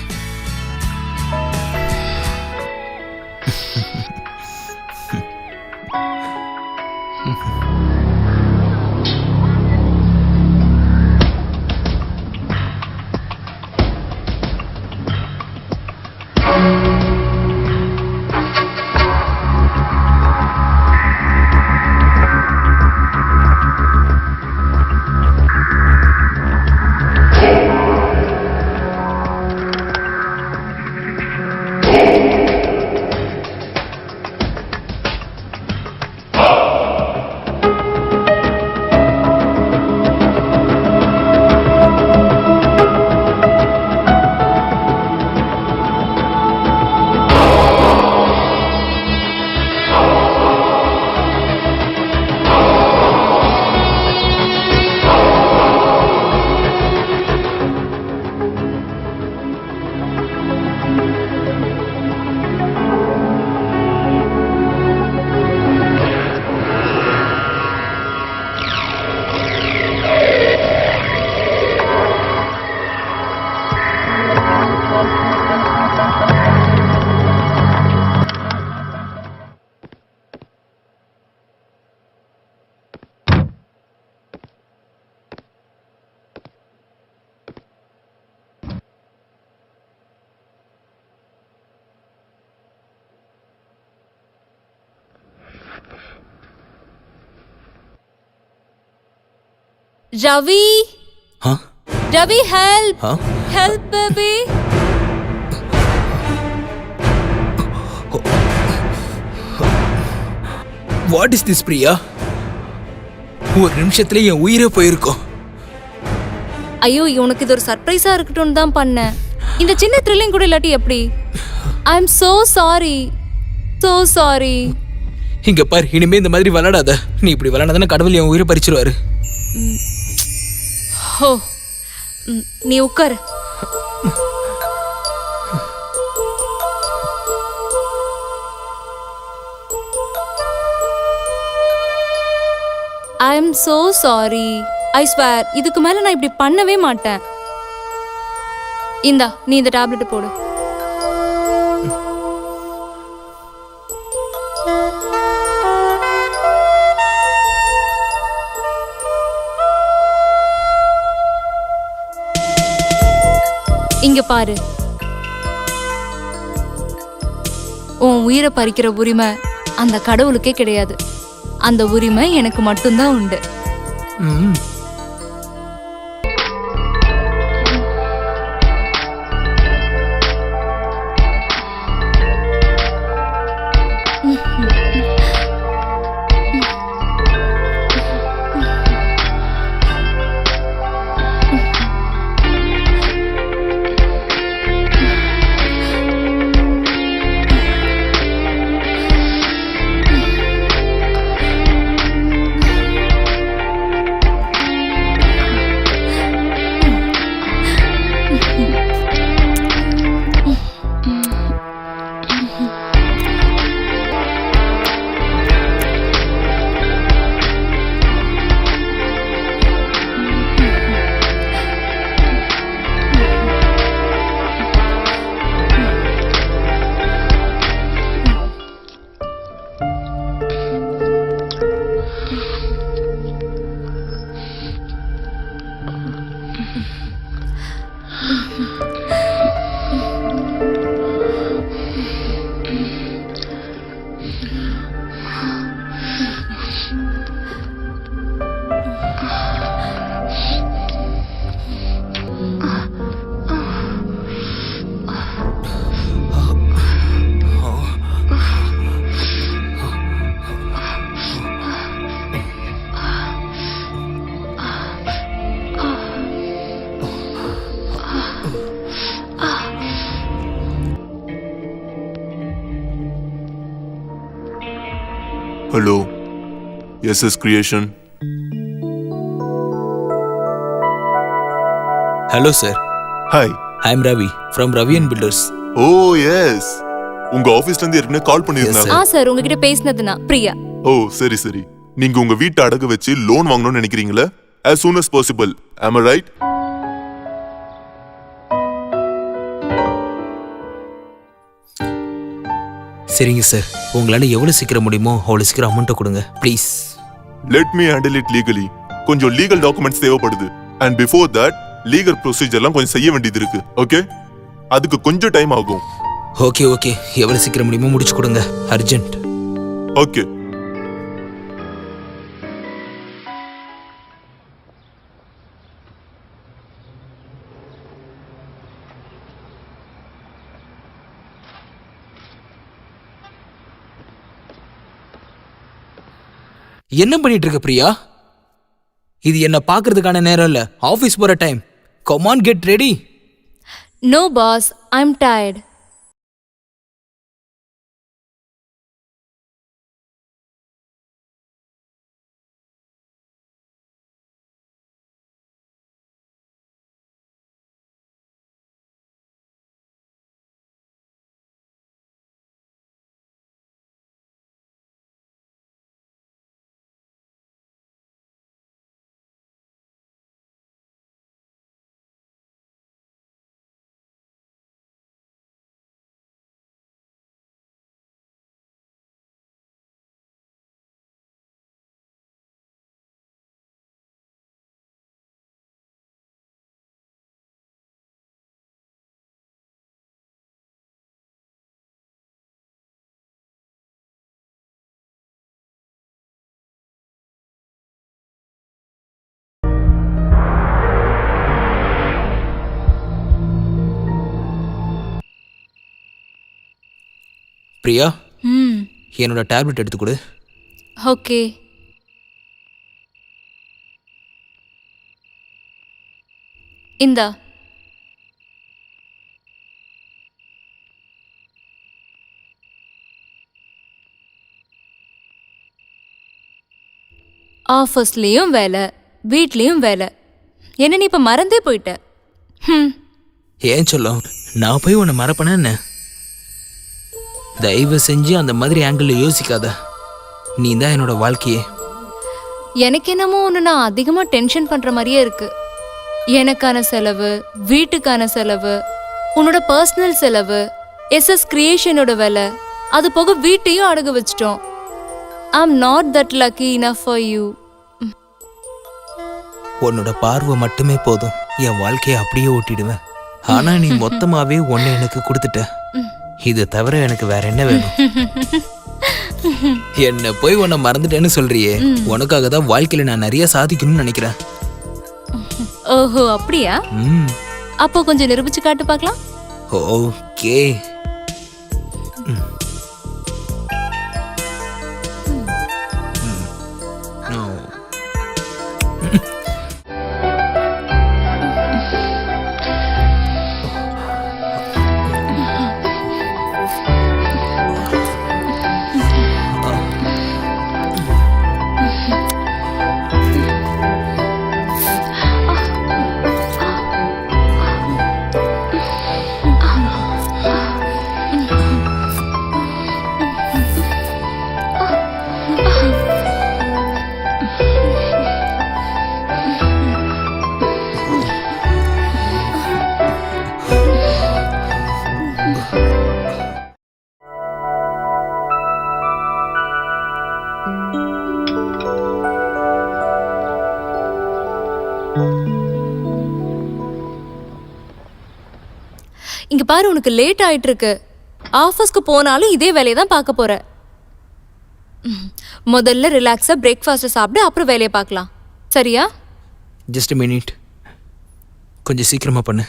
Ravi. Huh? Ravi, help. Huh? Help, baby. What is this, Priya? ஒரு நிமிஷத்துல என் உயிரே போயிருக்கும். ஐயோ, உனக்கு இது ஒரு சர்ப்ரைஸா இருக்கட்டும் தான் பண்ணேன். இந்த சின்ன த்ரில்லிங் கூட இல்லாட்டி எப்படி? I am so sorry. So sorry. இங்க பாரு, இனிமே இந்த மாதிரி விளையாடாத. நீ இப்படி விளையாடாதானே கடவுள் என் உயிரை பறிச்சிருவாரு. ஹோ, நீ உட்காரு. I am so sorry. I swear, இதுக்கு மேல நான் இப்படி பண்ணவே மாட்டேன். இந்தா, நீ இந்த டேப்லெட் போடு. இங்க பாரு, உன் உயிரை பறிக்கிற உரிமை அந்த கடவுளுக்கே கிடையாது. அந்த உரிமை எனக்கு மட்டும்தான் உண்டு. Hello. Yes, is creation. Hello sir, hi. I am Ravi from Ravi and builders. Oh yes, உங்க ஆபீஸ்ல இருந்து ஏற்கனவே கால் பண்ணியிருந்தாங்க. சார் உங்ககிட்ட பேசினது நான் பிரியா. ஓ சரி சரி. நீங்க உங்க வீட்டை அடகு வச்சு லோன் வாங்கணும்னு நினைக்கிறீங்களா? as soon as possible. am I right? சரிங்க சார், உங்களால எவ்வளவு சீக்கிரம் முடியுமோ அவ்வளவு சீக்கிரம் அமௌண்ட்டை கொடுங்க please. let me handle it legally. கொஞ்சம் லீகல் டாக்குமெண்ட்ஸ் தேவைப்படுது. and before that லீகல் ப்ரொசீஜர்லாம் கொஞ்சம் செய்ய வேண்டியது இருக்கு. ஓகே, அதுக்கு கொஞ்சம் டைம் ஆகும். ஓகே ஓகே, எவ்வளவு சீக்கிரம் முடியுமோ முடிச்சு கொடுங்க, அர்ஜென்ட். ஓகே. என்ன பண்ணிட்டு இருக்க பிரியா? இது என்ன பாக்குறதுக்கான நேரம் இல்ல, ஆபீஸ் போற time. Come on, get ready. No boss, I am tired. Priya, என்னோட டேப்லெட் எடுத்து கொடு. ஓகே. இந்தா. ஆஃபீஸ்லயும் வேலை, வீட்லயும் வேலை. என்ன நீ இப்ப மறந்தே போயிட்ட? ஏன் சொல்லும், நான் போய் உன்னை மறப்பேனா என்ன? தயவு செஞ்சு அந்த மாதிரி ஆங்கிள் யோசிக்காத. நீ தான் என்னோட வாழ்க்கையே. எனக்கு என்னமோ ஒன்று நான் அதிகமாக டென்ஷன் பண்ணுற மாதிரியே இருக்கு. எனக்கான செலவு, வீட்டுக்கான செலவு, உன்னோட பர்சனல் செலவு, எஸ்எஸ் கிரியேஷனோட வேலை, அது போக வீட்டையும் அடகு வச்சிட்டோம். I am not that lucky enough for you. உன்னோட பார்வை மட்டுமே போதும், என் வாழ்க்கையை அப்படியே ஓட்டிடுவேன். ஆனா நீ மொத்தமாவே ஒன்னு எனக்கு கொடுத்துட்ட. இது தவிர எனக்கு வேற என்ன வேணும்? என்ன போய் உன்னை மறந்துட்டேன்னு சொல்றியே, உனக்காக தான் வாழ்க்கையில நான் நிறைய சாதிக்கணும்னு நினைக்கிறேன். ஓஹோ அப்படியா? அப்போ கொஞ்சம் நிரூபிச்சு காட்டு பார்க்கலாம். ஓகே. இங்க பாரு, உனக்கு லேட் ஆயிட்டு இருக்கு. ஆஃபீஸ்க்கு போனாலும் இதே வேலையை தான் பார்க்க போற. முதல்ல ரிலாக்ஸா பிரேக்ஃபாஸ்ட் சாப்பிட்டு அப்புறம் வேலையை பார்க்கலாம், சரியா? ஜஸ்ட் மினிட், கொஞ்சம் சீக்கிரமா பண்ணு.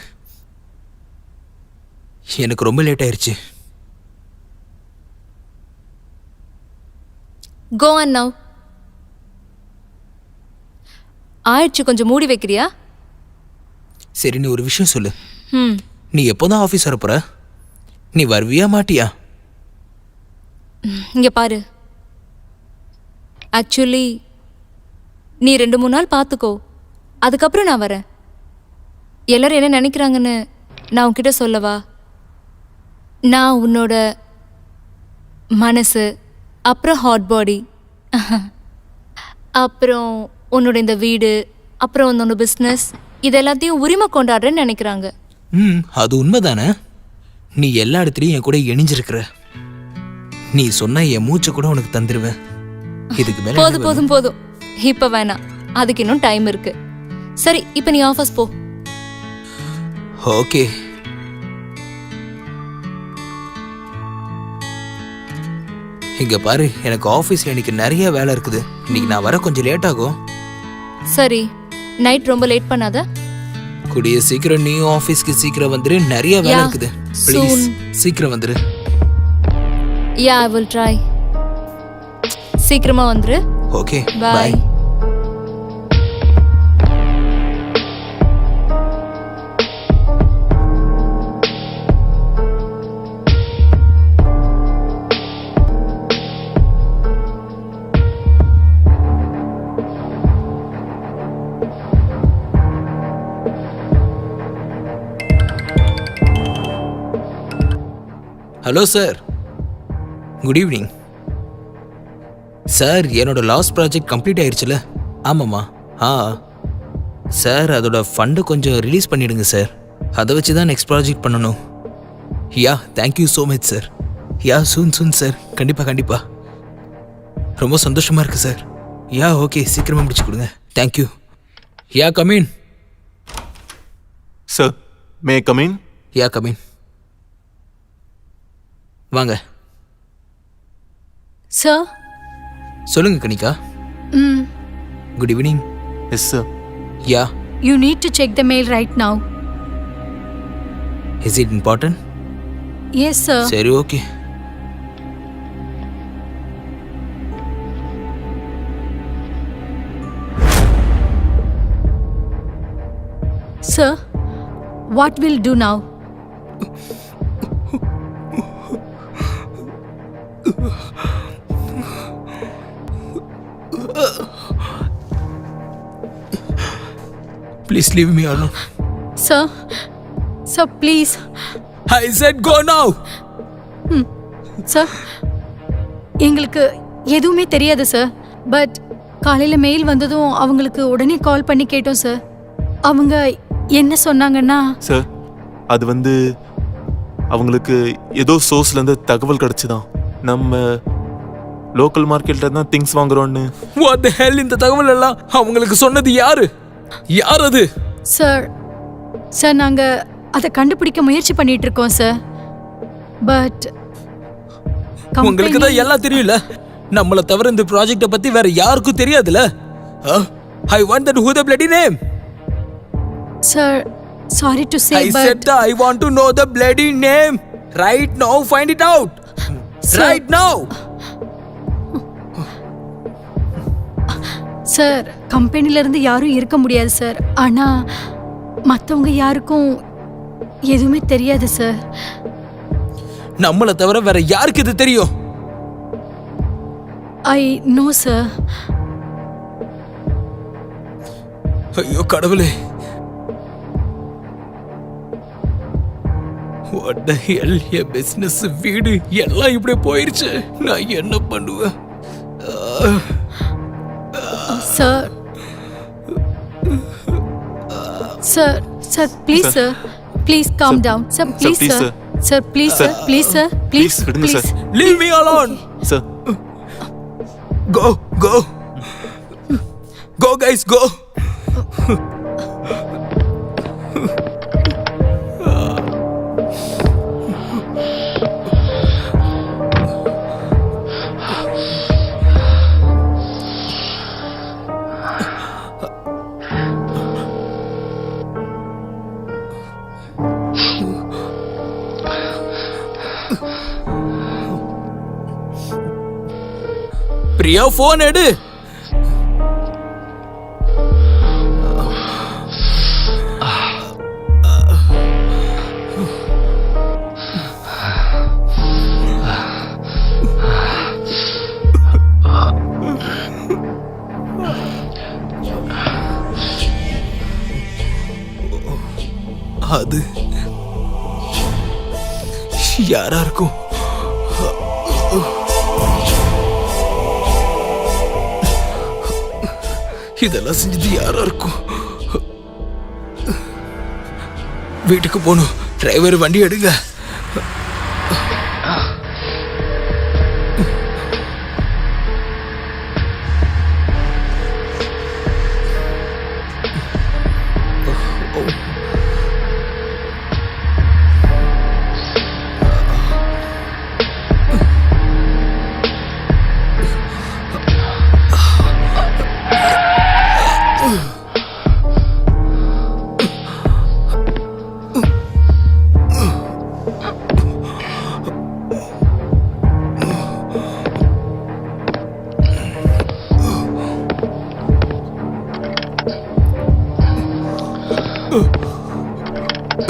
எனக்கு ரொம்ப லேட் ஆயிருச்சு. Go on now. ஆயிடுச்சு, கொஞ்சம் மூடி வைக்கிறியா? சரி, நீ ஒரு விஷயம் சொல்லு. நீ எப்போதான் ஆஃபீஸ் வரப்போற? நீ வருவியா மாட்டியா? இங்க பாரு, ஆக்சுவலி நீ 2-3 நாள் பார்த்துக்கோ, அதுக்கப்புறம் நான் வரேன். எல்லாரும் என்ன நினைக்கிறாங்கன்னு நான் உன்கிட்ட சொல்லவா? நான் உன்னோட மனசு, அப்புறம் ஹாட் பாடி, அப்புறம் உன்னோட இந்த வீடு, அப்புறம் உன்னோட பிஸ்னஸ், இது எல்லாத்தையும் உரிமை கொண்டாடுறேன்னு நினைக்கிறாங்க. அது உண்மைதானே? நீ எல்லா இடத்துலயும் என் கூட இணைஞ்சிருக்கிற. நீ சொன்னா என் மூச்சை கூட உனக்கு தந்துருவேன். இதுக்கு மேல போதும் போதும் போதும், இப்ப வேணாம், அதுக்கு இன்னும் டைம் இருக்கு. சரி, இப்ப நீ ஆஃபீஸ் போ. ஓகே. இங்க பாரு, எனக்கு ஆபீஸ்ல இன்னைக்கு நிறைய வேலை இருக்குது. இன்னைக்கு நான் வர கொஞ்சம் லேட் ஆகும். சரி, நைட் ரொம்ப லேட் பண்ணாத. கூடிய சீக்கிரம் நீ ஆபீஸ்க்கு சீக்கிரம் வந்துரு. நிறைய வேலை Yeah, இருக்குது. Please soon. சீக்கிரம் வந்துரு. Yeah, I will try. சீக்கிரமா வந்துரு. Okay, bye. Bye. Hello sir, good evening sir. என்னோட லாஸ்ட் ப்ராஜெக்ட் கம்ப்ளீட் ஆயிடுச்சுல? ஆமாம்மா. சார், அதோட ஃபண்டை கொஞ்சம் ரிலீஸ் பண்ணிடுங்க சார். அதை வச்சு தான் நெக்ஸ்ட் ப்ராஜெக்ட் பண்ணணும். யா, தேங்க்யூ ஸோ மச் சார். யா, சூன் சார். கண்டிப்பாக ரொம்ப சந்தோஷமாக இருக்குது சார். யா, ஓகே, சீக்கிரமாக முடிச்சு கொடுங்க. Thank you. Yeah, come in. Sir, may come in? Yeah, come in. வாங்க. சார். சொல்லுங்க Kanika. Good evening. Yes sir. Yeah. You need to check the mail right now. Is it important? Yes, sir. சரி, okay. Sir, what will do now? Please leave me alone. Sir, please. I said go now. Sir, எங்களுக்கு எதுவுமே தெரியாது sir. But காலையில் mail வந்ததும் அவங்களுக்கு உடனே கால் பண்ணி கேட்டோம் சார். அவங்க என்ன சொன்னாங்கன்னா, சார், அது வந்து அவங்களுக்கு ஏதோ சோர்ஸ்லேருந்து தகவல் கிடச்சிதான். நம்ம லோக்கல் மார்க்கெட்டில் தான் திங்ஸ் வாங்குறோன்னு. What the hell? இந்த தகவல் எல்லாம் அவங்களுக்கு சொன்னது யாரு? யார் அது? சார் நாங்கள் அதை கண்டுபிடிக்க முயற்சி பண்ணிட்டு இருக்கோம் சார். பட் உங்களுக்கு தான் எல்லாம் தெரியும்ல. நம்மள தவிர இந்த ப்ராஜெக்ட பத்தி வேற யாருக்கும் தெரியாதுல. I want that who the bloody name. Sir, sorry to say, I but said that I want to know the bloody name. Right now, find it out. Sir. Right now. Sir, கம்பெனிலேருந்து யாரும் இருக்க முடியாது sir. ஆனால் மற்றவங்க யாருக்கும் எதுவுமே தெரியாது sir. நம்மள தவிர வேற யாருக்கு இது தெரியும்? I know sir. ஐயோ கடவுளே. What the hell? என் பிசினஸ், வீடு எல்லாம் இப்படி போயிருச்சு. நான் என்ன பண்ணுவேன்? Sir please sir, please calm down sir. Please please, sir. sir. Sir please sir, please sir, please விடுங்க please. Sir. Leave me alone. Sir, Go guys, go. Priya, phone எடு. அது யாரா இருக்கும்? இதெல்லாம் செஞ்சது யாரா இருக்கும்? வீட்டுக்கு போகணும். டிரைவர் வண்டி எடுங்க.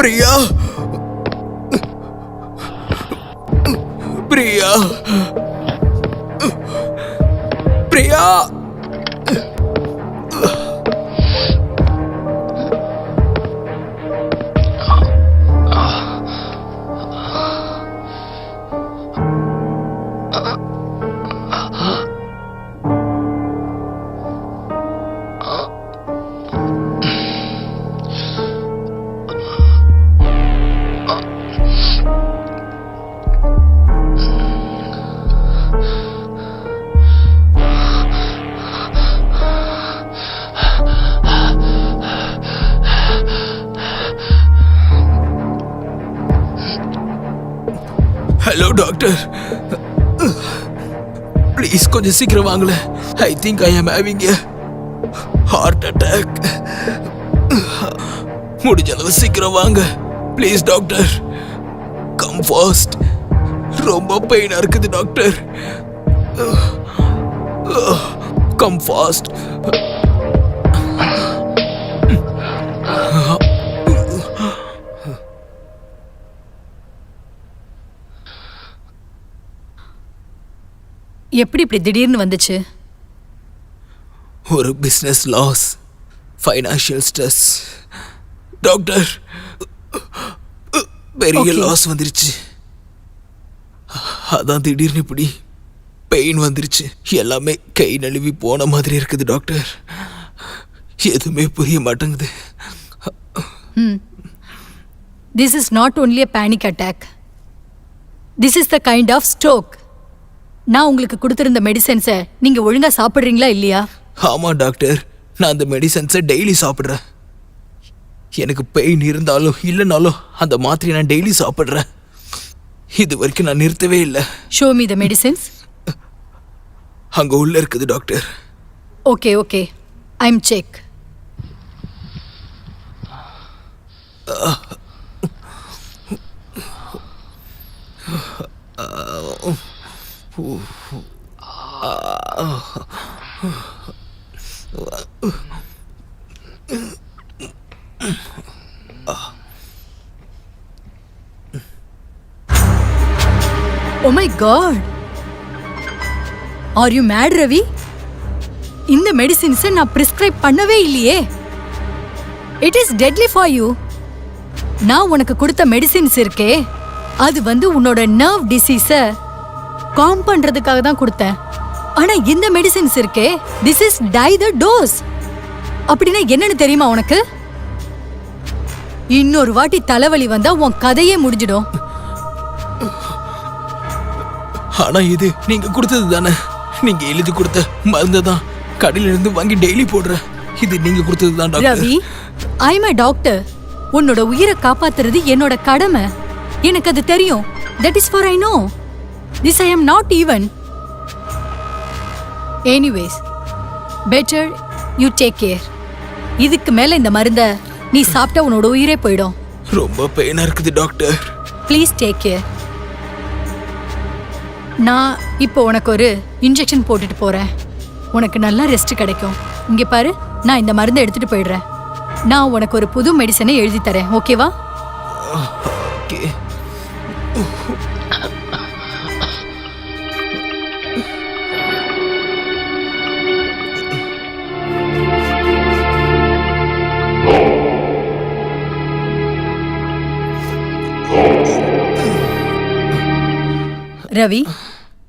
Priya, Priya, Priya. Hello doctor, please கொஞ்சம் சீக்கிரம் வாங்கல. ஐ திங்க் ஐ ஆம் ஹேவிங் எ ஹார்ட் அட்டாக். முடிஞ்ச அளவு சீக்கிரம் வாங்க ப்ளீஸ் டாக்டர். Come fast. ரொம்ப பெயினா இருக்குது டாக்டர். Come fast. எப்படி இப்படி திடீர்னு வந்துச்சு? ஒரு business loss, financial stress doctor. பெரிய லாஸ் வந்துருச்சு. அதான் திடீர்னு இப்படி பெயின் வந்துருச்சு. எல்லாமே கை நழுவி போன மாதிரி இருக்குது டாக்டர். எதுவுமே புரிய மாட்டேங்குது. This is not only a panic attack. This is the kind of stroke. நான் உங்களுக்கு கொடுத்திருந்த மெடிசன்ஸை நீங்க ஒழுங்கா சாப்பிடுறீங்களா இல்லையா? ஆமா டாக்டர், நான் அந்த மெடிசன்ஸை டெய்லி சாப்பிட்றேன். எனக்கு பெயின் இருந்தாலும் இல்லைனாலும் அந்த மாத்திரை நான் டெய்லி சாப்பிட்றேன். இது வரைக்கும் நான் நிறுத்தவே இல்லை. Show me the medicines. அங்க உள்ள இருக்குது doctor. Okay okay, I am check. Oh my God! Are you mad, Ravi? இந்த மெடிசின்ஸை நான் பிரிஸ்கிரைப் பண்ணவே இல்லையே. It is deadly for you. நான் உனக்கு கொடுத்த மெடிசின்ஸ் இருக்கே, அது உன்னோட நர்வ் டிசீஸை காம் பண்றதுக்காக தான் கொடுத்தேன். ஆனா இந்த மெடிசின்ஸ் இருக்கே, this is die the dose. அப்படின்னா என்னன்னு தெரியுமா உனக்கு? இன்னொரு வாட்டி தலைவலி வந்தா உன் கதையே முடிஞ்சிடும். ஆனா இது நீங்க கொடுத்தது தானே. நீங்க எழுதி கொடுத்த மருந்து தான் கடையில இருந்து வாங்கி டெய்லி போடுறேன். இது நீங்க கொடுத்தது தான் doctor. Ravi, I am a doctor. உன்னோட உயிரை காப்பாத்துறது என்னோட கடமை. எனக்கு அது தெரியும். That is for I know. This I am not even. Anyways, better you take care. இதுக்கு மேல இந்த மருந்த நீ சாப்பிட்டா உன்னோட உயிரே போயிடும். ரொம்ப பெயினா இருக்குது டாக்டர். Please take care. நான் இப்போ உனக்கு ஒரு இன்ஜெக்ஷன் போட்டுட்டு போறேன். உனக்கு நல்லா ரெஸ்ட் கிடைக்கும். இங்க பாரு, நான் இந்த மருந்தை எடுத்துட்டு போயிடுறேன். நான் உனக்கு ஒரு புது மெடிசனை எழுதி தரேன். ஓகேவா? ஓகே. ரவி,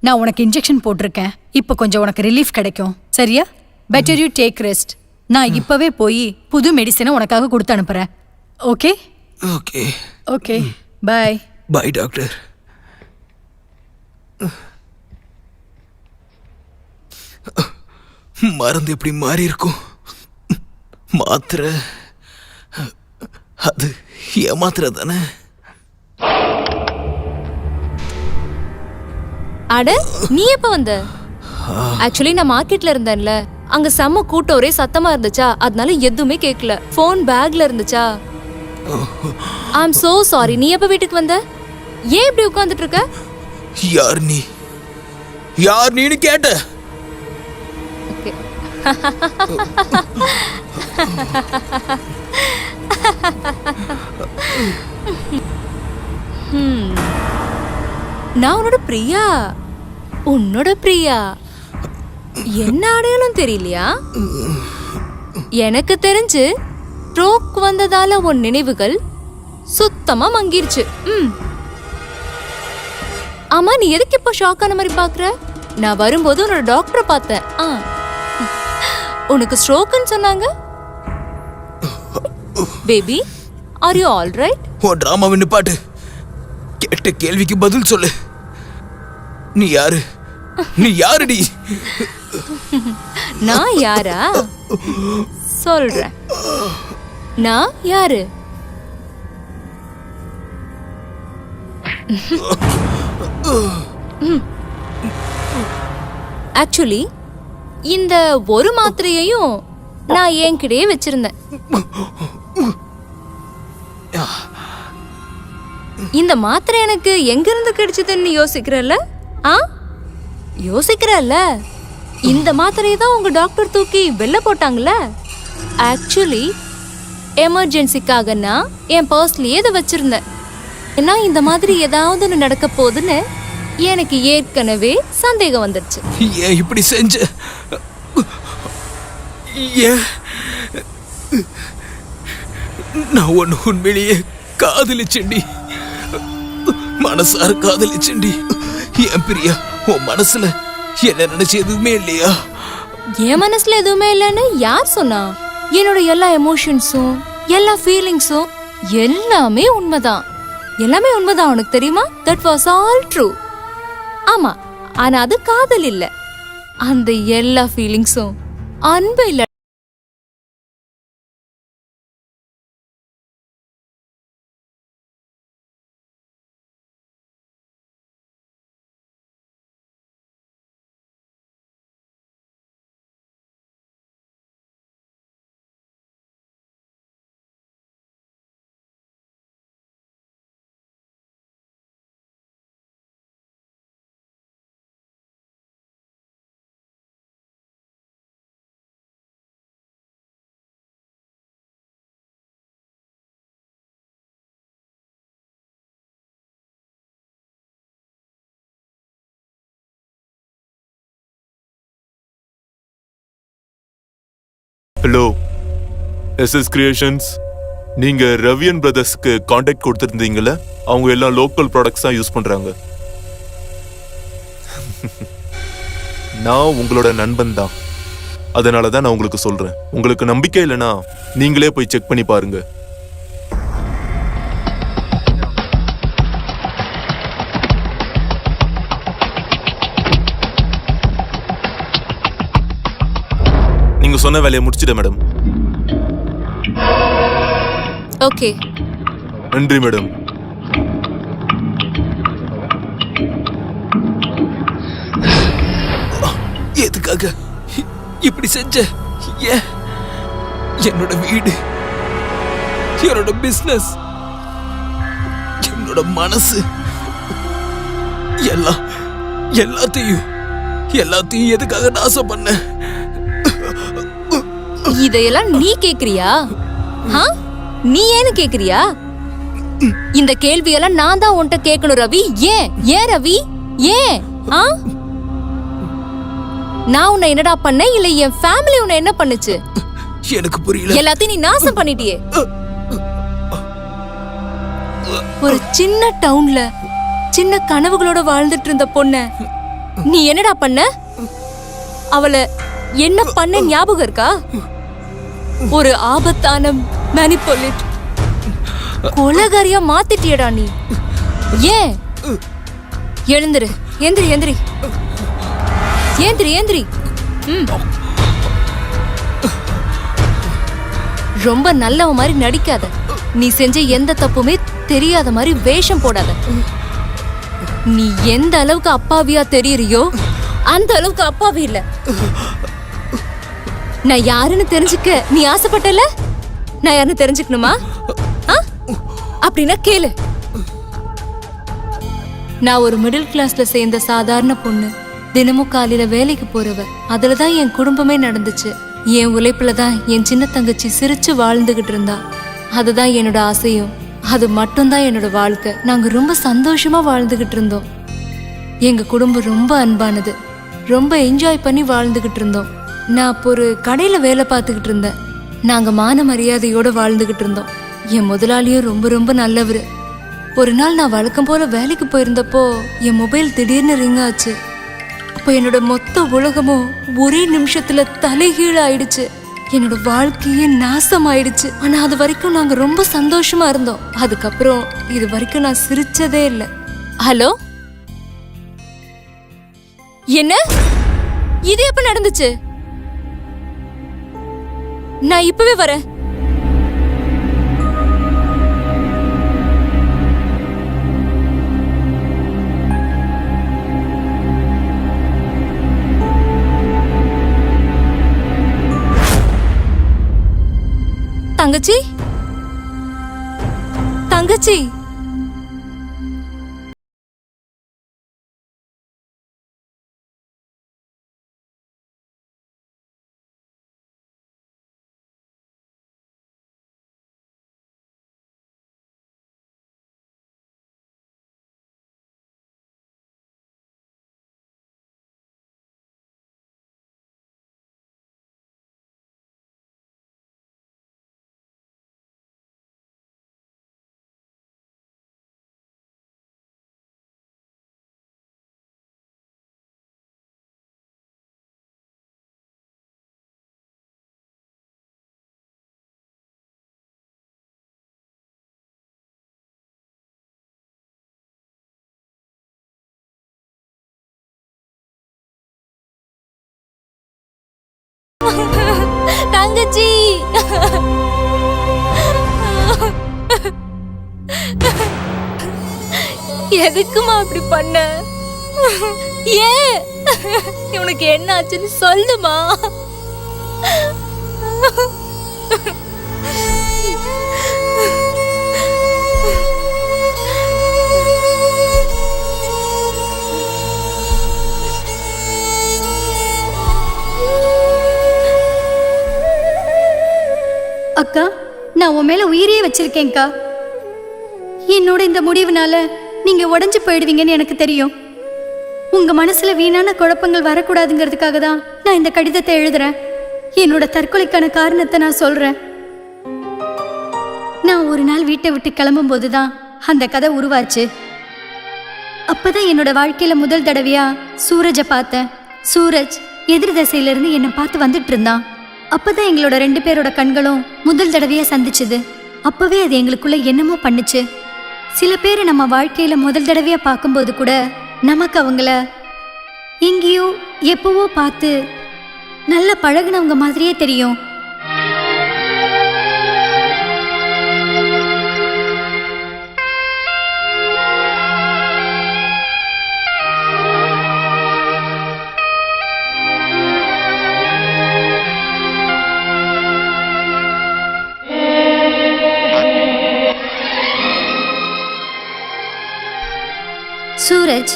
நான் உனக்கு இன்ஜெக்ஷன் போட்டிருக்கேன். இப்போ கொஞ்சம் உனக்கு ரிலீஃப் கிடைக்கும். சரியா? Better you take rest. நான் இப்பவே போய் புது மெடிசனை உனக்காக கொடுத்து அனுப்புறேன். Okay? Okay. Okay, bye. Bye doctor. மருந்து எப்படி மாறி இருக்கும்? மாத்திரை அது ஏமாத்திரை தானே? அட, நீ எப்ப வந்த? ஆக்சுவலி நான் மார்க்கெட்ல இருந்தேன்ல, அங்க செம்ம கூட்டம், ஒரே சத்தமா இருந்துச்சா, அதனால எதுவுமே கேட்கல. போன் பேக்ல இருந்துச்சா. I'm so sorry. நீ எப்ப வீட்டுக்கு வந்த? ஏன் இப்படி உட்கார்ந்துட்டு இருக்க? யார் நீ? யார் நீன்னு கேட்ட? Okay. நான் உன்னோட பிரியா. உன்னோட பிரியா என்ன அடையாளம் தெரியலையா? எனக்கு தெரிஞ்சு ஸ்ட்ரோக் வந்ததால உன் நினைவுகள் சுத்தமா மங்கிருச்சு. ஆமா, நீ எதுக்கு இப்ப ஷாக் ஆன மாதிரி பாக்குற? நான் வரும்போது உன்னோட டாக்டரை பார்த்தேன். உனக்கு ஸ்ட்ரோக்னு சொன்னாங்க. Baby, are you all right? உன் டிராமாவை நிப்பாட்டு. கேட்ட கேள்விக்கு பதில் சொல்லு. நீ யாரு? நீ யாருடி? நான் யாரா? சொல்றேன். நான் யாரு? ஆக்சுவலி இந்த ஒரு மாத்திரையையும் நான் என்கிட்டயே வச்சிருந்தேன். இந்த மாத்திரை எனக்கு எங்க இருந்து கிடைச்சதுன்னு யோசிக்கிறல்ல? யோசிக்கிறல்ல? இந்த மாத்திரையை தான் உங்க டாக்டர் தூக்கி வெளில போட்டாங்கல்ல. ஆக்சுவலி எமர்ஜென்சிக்காக நான் என் பர்ஸ்லயே இதை வச்சிருந்தேன். ஏன்னா இந்த மாதிரி ஏதாவது ஒன்று நடக்க போகுதுன்னு எனக்கு ஏற்கனவே சந்தேகம் வந்துடுச்சு. ஏன் இப்படி செஞ்ச? ஏன்? நான் ஒன்னு உண்மையிலேயே காதலிச்சேன்டி. மனசார காதலிச்சேன்டி. என் பிரியா, உன் மனசுல என்ன நினைச்சு எதுவுமே இல்லையா? என் மனசுல எதுவுமே இல்லைன்னு யார் சொன்னா? என்னோட எல்லா எமோஷன்ஸும் எல்லா ஃபீலிங்ஸும் எல்லாமே உண்மைதான். எல்லாமே உண்மைதான், உனக்கு தெரியுமா? That was all true. ஆமா, ஆனா அது காதல் இல்ல. அந்த எல்லா ஃபீலிங்ஸும் அன்பு இல்ல. Hello, SS creations. நீங்க ரவியன் பிரதர்ஸ்க்கு கான்டாக்ட் கொடுத்துருந்தீங்கல்ல, அவங்க எல்லாம் லோக்கல் ப்ராடக்ட்ஸ் தான் யூஸ் பண்றாங்க. நான் உங்களோட நண்பன் தான், அதனால தான் நான் உங்களுக்கு சொல்றேன். உங்களுக்கு நம்பிக்கை இல்லைன்னா நீங்களே போய் செக் பண்ணி பாருங்க. நீங்க சொன்ன வேலையை முடிச்சிட்டேன் மேடம். ஓகே, நன்றி மேடம். எதுக்காக இப்படி செஞ்ச? ஏன்? என்னோட வீடு, என்னோட பிசினஸ், என்னோட மனசு, எல்லாத்தையும் எதுக்காக நாசம் பண்ண? இதையெல்லாம் நீ கேக்குறியா? நீ ஏன்னு கேக்குறியா? இந்த கேள்வியெல்லாம் நான் தான் உன்கிட்ட கேட்கணும் ரவி. ஏன் ரவி? ஏன்? நான் உன்னை என்னடா பண்ண, இல்ல என் ஃபேமிலி உன்னை என்ன பண்ணுச்சு? எனக்கு புரியல. எல்லாத்தையும் நீ நாசம் பண்ணிட்டியே. ஒரு சின்ன டவுன்ல சின்ன கனவுகளோட வாழ்ந்துட்டு இருந்த பொண்ண நீ என்னடா பண்ண? அவளை என்ன பண்ண ஞாபகம் இருக்கா? ஒரு ஆபத்தான மேனிபுலேட் கொலகாரியா மாத்திட்டியடா நீ. ஏன்? எழுந்துரு, எந்திரி எந்திரி ஏந்திரி ஏந்திரி. ரொம்ப நல்லவ மாதிரி நடிக்காத. நீ செஞ்ச எந்த தப்புமே தெரியாத மாதிரி வேஷம் போடாத. நீ எந்த அளவுக்கு அப்பாவியா தெரியறியோ அந்த அளவுக்கு அப்பாவி இல்ல. நான் யாருன்னு தெரிஞ்சுக்க நீ ஆசைப்பட்டல? நான் யாருன்னு தெரிஞ்சுக்கணுமா? அப்படின்னா கேளு. நான் ஒரு மிடில் கிளாஸ்ல சேர்ந்த சாதாரண பொண்ணு. தினமும் காலையில வேலைக்கு போறவ. அதுலதான் என் குடும்பமே நடந்துச்சு. என் உழைப்புலதான் என் சின்ன தங்கச்சி சிரிச்சு வாழ்ந்துகிட்டு இருந்தா. அதுதான் என்னோட ஆசையும், அது மட்டும்தான் என்னோட வாழ்க்கை. நாங்க ரொம்ப சந்தோஷமா வாழ்ந்துகிட்டு இருந்தோம். எங்க குடும்பம் ரொம்ப அன்பானது. ரொம்ப என்ஜாய் பண்ணி வாழ்ந்துகிட்டு இருந்தோம். நான் அப்போ ஒரு கடையில வேலை பார்த்துக்கிட்டு இருந்தேன். நாங்க மான மரியாதையோட வாழ்ந்துகிட்டு இருந்தோம். என் முதலாளியும் ரொம்ப ரொம்ப நல்லவரு. ஒரு நாள் நான் வழக்கம் போல வேலைக்கு போயிருந்தப்போ என் மொபைல் திடீர்னு ரிங் ஆச்சு. அப்போ என்னோட மொத்த உலகமும் ஒரே நிமிஷத்துல தலைகீழ ஆயிடுச்சு. என்னோட வாழ்க்கையே நாசம் ஆயிடுச்சு. ஆனா அது வரைக்கும் நாங்க ரொம்ப சந்தோஷமா இருந்தோம். அதுக்கப்புறம் இது வரைக்கும் நான் சிரிச்சதே இல்லை. ஹலோ, என்ன? இது எப்ப நடந்துச்சு? நான் இப்பவே வரேன். தங்கச்சி, தங்கச்சி, தங்கச்சி, எதுக்குமா அப்படி பண்ண? ஏன்? உனக்கு என்ன ஆச்சுன்னு சொல்லுமா. அக்கா, நான் உன் மேல உயிரையே வச்சிருக்கேன்க்கா. என்னோட இந்த முடிவுனால நீங்க உடைஞ்சு போயிடுவீங்கன்னு எனக்கு தெரியும். உங்க மனசுல வீணான குழப்பங்கள் வரக்கூடாதுங்கிறதுக்காக தான் நான் இந்த கடிதத்தை எழுதுறேன். என்னோட தற்கொலைக்கான காரணத்தை நான் சொல்றேன். நான் ஒரு நாள் வீட்டை விட்டு கிளம்பும் போதுதான் அந்த கதை உருவாச்சு. அப்பதான் என்னோட வாழ்க்கையில முதல் தடவையா சூரஜை பார்த்தேன். சூரஜ் எதிர் திசையிலிருந்து என்னை பார்த்து வந்துட்டு இருந்தான். அப்பதான் எங்களோட 2 பேரோட கண்களும் முதல் தடவையா சந்திச்சுது. அப்பவே அது எங்களுக்குள்ள என்னமோ பண்ணுச்சு. சில பேரை நம்ம வாழ்க்கையில முதல் தடவையா பார்க்கும்போது கூட நமக்கு அவங்கள எங்கேயோ எப்பவோ பார்த்து நல்லா பழகுனவங்க மாதிரியே தெரியும். சூரஜ்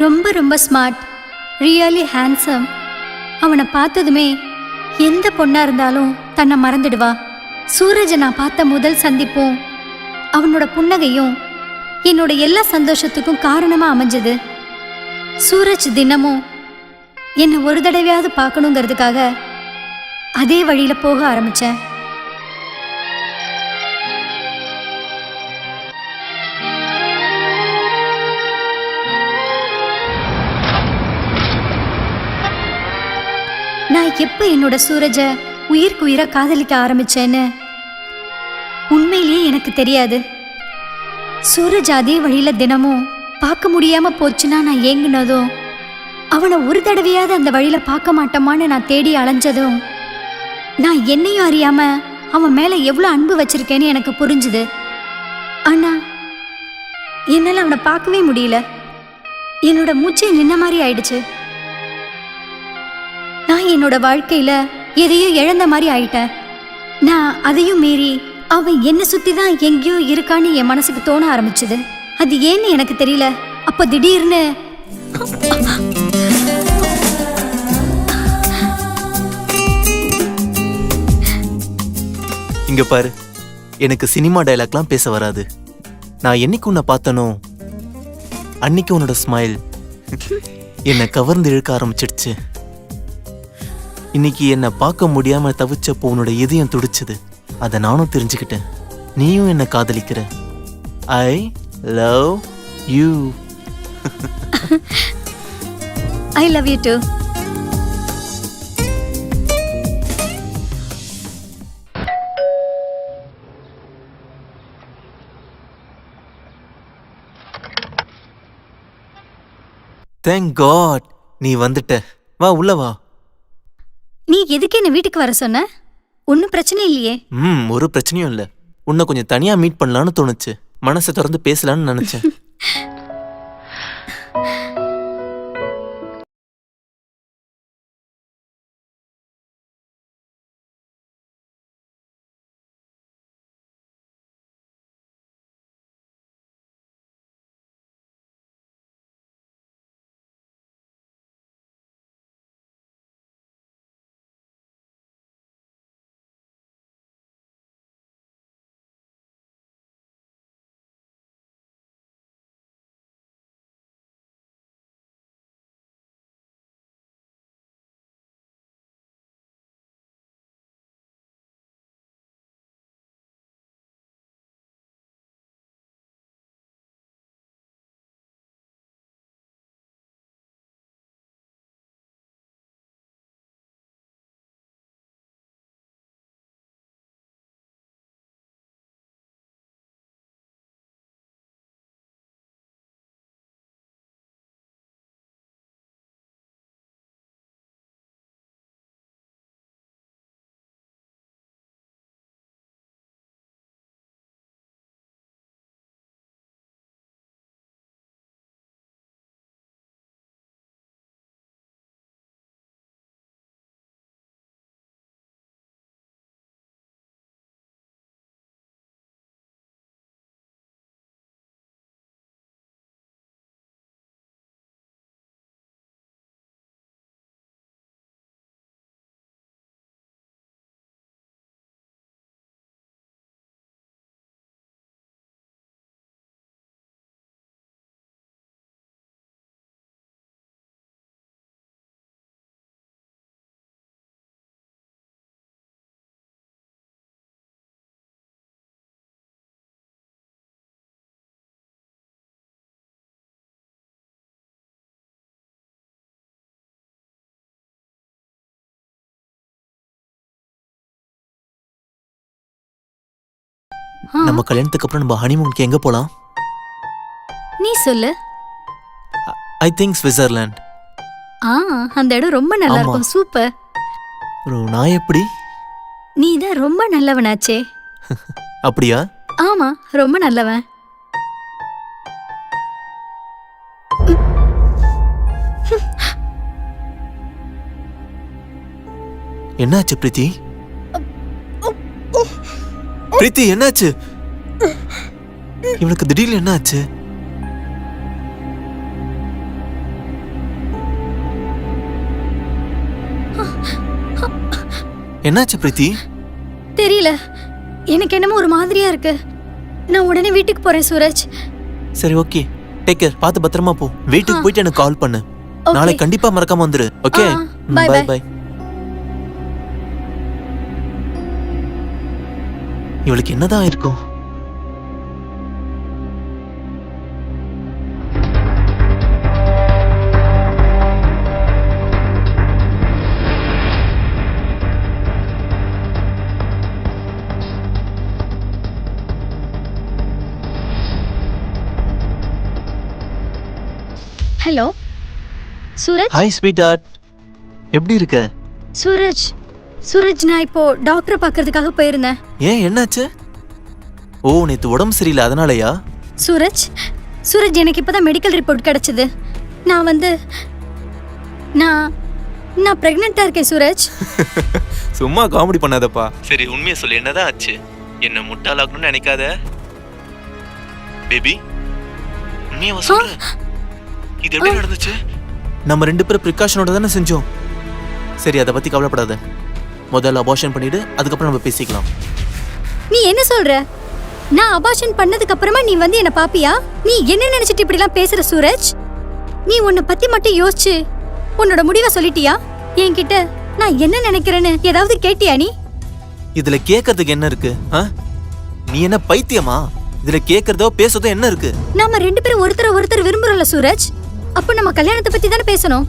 ரொம்ப ரொம்ப ஸ்மார்ட், ரியலி ஹேண்ட்ஸம். அவனை பார்த்ததுமே எந்த பொண்ணா இருந்தாலும் தன்னை மறந்துடுவா. சூரஜை நான் பார்த்த முதல் சந்திப்பும் அவனோட புன்னகையும் என்னோட எல்லா சந்தோஷத்துக்கும் காரணமா அமைஞ்சது. சூரஜ் தினமும் என்னை ஒரு தடவையாவது பார்க்கணுங்கிறதுக்காக அதே வழியில போக ஆரம்பிச்சேன். நான் எப்ப என்னோட சூரஜை உயிருக்கு உயிரா காதலிக்க ஆரம்பிச்சேன்னு உண்மையிலேயே எனக்கு தெரியாது. சூரஜ் அதே வழியில தினமும் பார்க்க முடியாம போச்சுன்னா நான் ஏங்குனதும், அவனை ஒரு தடவையாவது அந்த வழியில பார்க்க மாட்டோமான்னு நான் தேடி அலைஞ்சதும், நான் என்னையும் அறியாம அவன் மேல எவ்வளவு அன்பு வச்சிருக்கேன்னு எனக்கு புரிஞ்சுது. ஆனா என்னால அவனை பார்க்கவே முடியல. என்னோட மூச்சை நின்ன மாதிரி ஆயிடுச்சு. நான் என்னோட வாழ்க்கையில எதையோ இழந்த மாதிரி ஆயிட்டேன். நான் அதையும் மீறி அவன் என்ன சுத்தி தான் எங்கேயோ இருக்கான்னு என் மனசுக்கு தோண ஆரம்பிச்சுது. அது ஏன்னு எனக்கு தெரியல. அப்ப திடீர்னு இங்க பாரு, எனக்கு சினிமா டைலாக்லாம் பேச வராது. நான் என்னைக்கு உன்னை பார்த்தனோ அன்னைக்கு உன்னோட ஸ்மைல் என்னை கவர்ந்து இழுக்க ஆரம்பிச்சிடுச்சு. இன்னைக்கு என்னை பார்க்க முடியாம தவிச்சப்போ உன்னோட இதயம் துடிச்சது. அதை நானும் தெரிஞ்சுக்கிட்டேன். நீயும் என்னை காதலிக்கிற. I love you. I love you too. Thank god நீ வந்துட்ட. வா உள்ள வா. நீ எதுக்கு என்ன வீட்டுக்கு வர சொன்ன? ஒன்னும் பிரச்சனை இல்லையே. ஒரு பிரச்சனையும் இல்லை. உன்னை கொஞ்சம் தனியா மீட் பண்ணலான்னு தோணுச்சு. மனசை திறந்து பேசலான்னு நினைச்சேன். நம்ம கல்யாணத்துக்கு அப்புறம் நம்ம ஹனிமூனுக்கு எங்க போலாம்? நீ சொல்லு. I think Switzerland. அந்த இடம் ரொம்ப நல்லா இருக்கும். சூப்பர். நான் எப்படி? நீ தான் ரொம்ப நல்லவனாச்சே. அப்படியா? ஆமா, ரொம்ப நல்லவன். என்னாச்சு பிரீத்தி? பிரீத்தி என்னாச்சு? இவனுக்கு திடீர்னு என்னாச்சு? என்னாச்சு பிரீத்தி? தெரியல, எனக்கு என்னமோ ஒரு மாதிரியா இருக்கு. நான் உடனே வீட்டுக்கு போறேன் சூரஜ். சரி ஓகே, டேக் கேர். பார்த்து பத்திரமா போ. வீட்டுக்கு போயிட்டு எனக்கு கால் பண்ணு. நாளை கண்டிப்பா மறக்காம வந்துரு. Okay, bye bye. இவளுக்கு என்னதான் இருக்கும்? Hello Suraj. Hi sweetheart, எப்படி இருக்க? சூரஜ் சூரஜ், நான் இப்போ டாக்டரை பார்க்கறதுக்காக போயிருந்தேன். ஏன் என்னாச்சு? ஓ, நேத்து உடம்பு சரியில்லை அதனாலயா? சூரஜ் சூரஜ், எனக்கு இப்பதான் மெடிக்கல் ரிப்போர்ட் கிடைச்சது. நான் நான் பிரெக்னெண்டா இருக்கேன் சூரஜ். சும்மா காமெடி பண்ணாதப்பா. சரி உண்மையை சொல்லு, என்னதான் ஆச்சு? என்ன முட்டாளாக்கணும்னு நினைக்காத பேபி. உண்மையை சொல்லு, இது எப்படி நடந்துச்சு? நம்ம 2 பேரும் ப்ரிகாஷனோட தானே செஞ்சோம். சரி, அதை பத்தி கவலைப்படாத. முதல்ல அபார்ஷன் பண்ணிடு, அதுக்கப்புறம் நம்ம பேசிக்கலாம். நீ என்ன சொல்ற? நான் அபார்ஷன் பண்ணதுக்கு அப்புறமா நீ வந்து என்ன பாப்பியா? நீ என்ன நினைச்சிட்டு இப்படி எல்லாம் பேசுற சூரஜ்? நீ உன்னை பத்தி மட்டும் யோசிச்சு உன்னோட முடிவை சொல்லிட்டியா? என்கிட்ட நான் என்ன நினைக்கிறேன்னு ஏதாவது கேட்டியா நீ? இதுல கேட்கறதுக்கு என்ன இருக்கு? நீ என்ன பைத்தியமா? இதுல கேட்கறதோ பேசுறதோ என்ன இருக்கு? நாம 2 பேரும் ஒருத்தர் விரும்புறோம்ல சூரஜ். அப்ப நம்ம கல்யாணத்தை பத்தி தானே பேசணும்.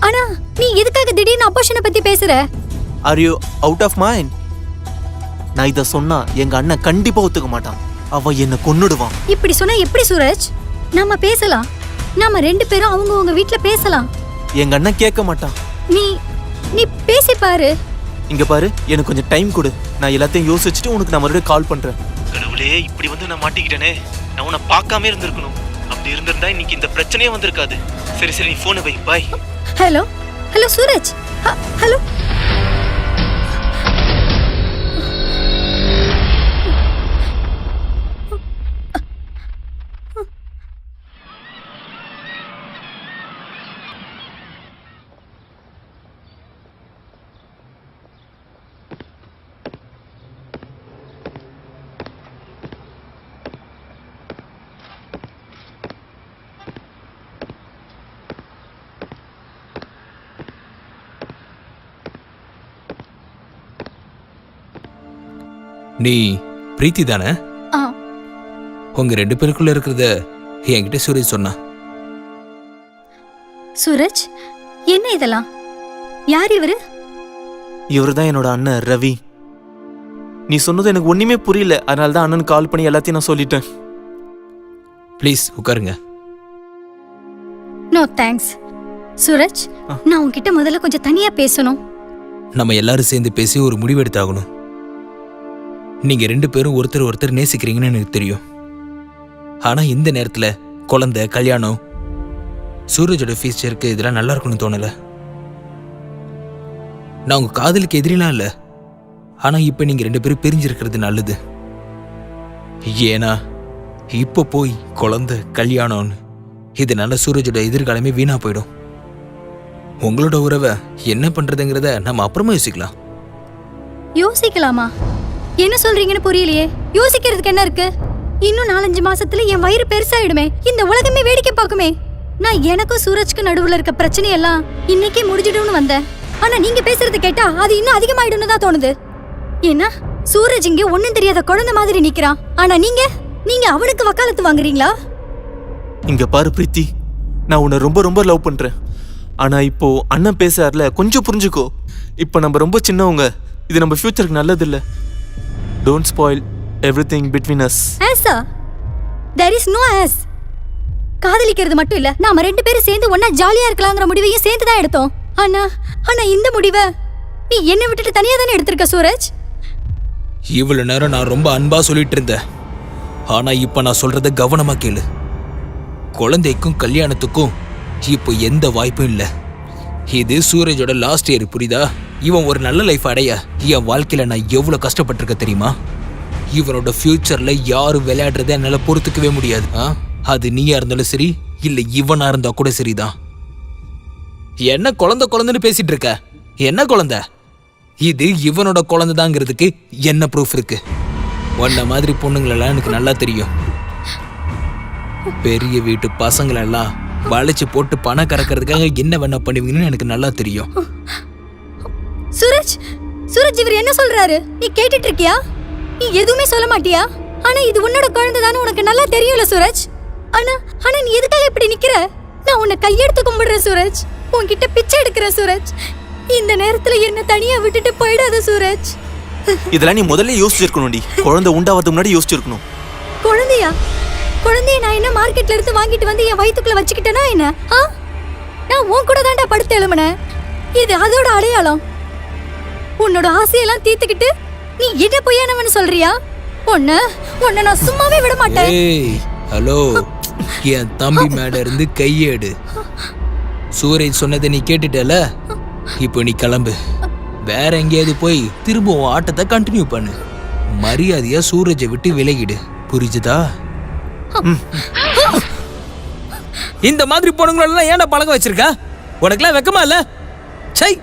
ஆனா நீ எதுக்காக திடீர்னு அபார்ஷனை பத்தி பேசுற? Are you out of mind? நான் இத சொன்னா எங்க அண்ணன் கண்டிப்பா ஒத்துக்க மாட்டான். அவ என்ன கொன்னுடுவான். இப்படி சொன்னா எப்படி சூரஜ்? நாம பேசலாம். நாம 2 பேரும் அவங்க வீட்ல பேசலாம். எங்க அண்ணன் கேட்க மாட்டான். நீ நீ பேசி பாரு. இங்க பாரு, எனக்கு கொஞ்சம் டைம் கொடு. நான் எல்லாத்தையும் யோசிச்சுட்டு உனக்கு நான் மறுபடியும் கால் பண்றேன். கடவுளே, இப்படி வந்து நான் மாட்டிக்கிட்டேனே. நான் உன்னை பார்க்காம இருந்திருக்கணும். அப்படி இருந்திருந்தா இன்னைக்கு இந்த பிரச்சனையே வந்திருக்காது. சரி சரி, நீ போனை வை. Bye. Hello hello Suraj. Hello. நீ பிரீத்தி தானே? உங்க 2 பேருக்குள்ள இருக்கிறத என்கிட்ட சூரஜ் சொன்னா. சூரஜ், என்ன இதெல்லாம்? யார் இவரு? இவர்தான் என்னோட அண்ணன் ரவி. நீ சொன்னது எனக்கு ஒண்ணுமே புரியல. அதனால தான் அண்ணன் கால் பண்ணி எல்லாத்தையும் நான் சொல்லிட்டேன். ப்ளீஸ் உட்காருங்க. No thanks. சூரஜ், நான் உன்கிட்ட முதல்ல கொஞ்சம் தனியா பேசணும். நம்ம எல்லாரும் சேர்ந்து பேசி ஒரு முடிவு எடுத்தாகணும். நீங்க 2 பேரும் ஒருத்தர் நேசிக்கிறீங்கன்னு எனக்கு தெரியும். ஆனா இந்த நேரத்துல குழந்தை, கல்யாணம், சூரஜோட ஃபியூச்சருக்கு இதெல்லாம் நல்லா இருக்கும்னு தோணல. நான் உங்க காதலுக்கு எதிரிலாம் இல்ல. ஆனா இப்ப நீங்க 2 பேரும் பிரிஞ்சிருக்கிறது நல்லது. ஏன்னா இப்ப போய் குழந்தை, கல்யாணம்னு இதனால சூரஜோட எதிர்காலமே வீணா போயிடும். உங்களோட உறவை என்ன பண்றதுங்கிறத நம்ம அப்புறமா யோசிக்கலாம். யோசிக்கலாமா? என்ன சொல்றீங்கன்னு புரியலையே. யோசிக்கிறதுக்கு என்ன இருக்கு? இன்னும் 4-5 மாசத்துல என் வயிறு பெருசாயிடுமே. இந்த உலகமே வேடிக்கை பார்க்குமே. நான் எனக்கும் சூரஜ்க்கு நடுவுல இருக்க பிரச்சனையெல்லாம் இன்னைக்கே முடிஞ்சிடும்னு வந்தேன். ஆனா நீங்க பேசுறது கேட்டா அது இன்னும் அதிகமாயிடும்னு தான் தோணுது. ஏன்னா சூரஜ் இங்க ஒண்ணும் தெரியாத குழந்தை மாதிரி நிக்கிறான். ஆனா நீங்க அவனுக்கு வக்காலத்து வாங்குறீங்களா? இங்க பாரு பிரீத்தி, நான் உன்னை ரொம்ப ரொம்ப லவ் பண்றேன். ஆனா இப்போ அண்ணன் பேசுறாருல, கொஞ்சம் புரிஞ்சுக்கோ. இப்போ நம்ம ரொம்ப சின்னவங்க. இது நம்ம ஃபியூச்சருக்கு நல்லது இல்ல. Don't spoil everything between us. Asa, there is no as. காதலிக்கிறது மட்டும் இல்ல, நாம 2 பேரும் சேர்ந்து ஒண்ணா ஜாலியா இருக்கலாம்ங்கற முடிவையும் சேர்ந்து தான் எடுத்தோம். ஆனா இந்த முடிவை நீ என்ன விட்டுட்டு தனியா தானே எடுத்திருக்க சூரஜ். இவ்வளவு நேரம் நான் ரொம்ப அன்பா சொல்லிட்டு இருந்தேன். ஆனா இப்ப நான் சொல்றத கவனமா கேளு. குழந்தைக்கும் கல்யாணத்துக்கும் இப்போ எந்த வாய்ப்பும் இல்ல. இது சூரஜோட லாஸ்ட் இயர், புரியுதா? இவன் ஒரு நல்ல லைஃப் அடைய என் வாழ்க்கையில நான் எவ்வளவு கஷ்டப்பட்டிருக்க தெரியுமா? இவனோட ஃபியூச்சர்ல யாரும் விளையாடுறத என்னால பொறுத்துக்கவே முடியாது. அது நீயா இருந்தாலும் சரி, இல்ல இவனா இருந்தா கூட சரிதான். என்ன குழந்தைன்னு பேசிட்டு இருக்க? என்ன குழந்தை? இது இவனோட குழந்தைதாங்கிறதுக்கு என்ன ப்ரூஃப் இருக்கு? உன்ன மாதிரி பொண்ணுங்களெல்லாம் எனக்கு நல்லா தெரியும். பெரிய வீட்டு பசங்களெல்லாம் வளைச்சு போட்டு பணம் கறக்கிறதுக்காக என்ன வேணா பண்ணுவீங்கன்னு எனக்கு நல்லா தெரியும். சூரஜ், இவர் என்ன சொல்றாரு? நீ கேட்டுட்டு இருக்கியா? நீ எதுவுமே சொல்ல மாட்டியா? ஆனா இது உன்னோட குழந்தை தானே உனக்கு நல்லா தெரியும்ல சூரஜ். ஆனா நீ எதுக்காக இப்படி நிக்கிற? நான் உன்னை கையெடுத்து கும்பிடுறேன் சூரஜ். உன்கிட்ட பிச்சை எடுக்கிறேன் சூரஜ். இந்த நேரத்துல என்ன தனியா விட்டுட்டு போயிடாத சூரஜ். இதெல்லாம் நீ முதல்ல யோசிச்சிருக்கணும்டி. குழந்தை உண்டாவதுக்கு முன்னாடி யோசிச்சிருக்கணும். குழந்தையா? குழந்தைய நான் என்ன மார்க்கெட்ல இருந்து வாங்கிட்டு வந்து என் வயித்துக்குள்ள வச்சுக்கிட்டேனா என்ன? நான் உன் கூட தான்டா படுத்து எழுமனேன். இது அதோட அடையாளம். உன்னோட ஆசையெல்லாம் தீர்த்துக்கிட்டு நீ என்ன பொய்யானவன்னு சொல்றியா? உன்னை நான் சும்மாவே விட மாட்டேன். ஏய் ஹலோ, என் தம்பி மேல இருந்து கையேடு. சூரஜ் சொன்னதை நீ கேட்டுட்டல, இப்போ நீ கிளம்பு. வேற எங்கேயாவது போய் திரும்பவும் ஆட்டத்தை கண்டினியூ பண்ணு. மரியாதையா சூரஜை விட்டு விலகிடு, புரிஞ்சுதா? இந்த மாதிரி பொண்ணுங்களெல்லாம் ஏன்டா பழக வச்சிருக்க? உனக்குலாம் வெக்கமா இல்ல? சை.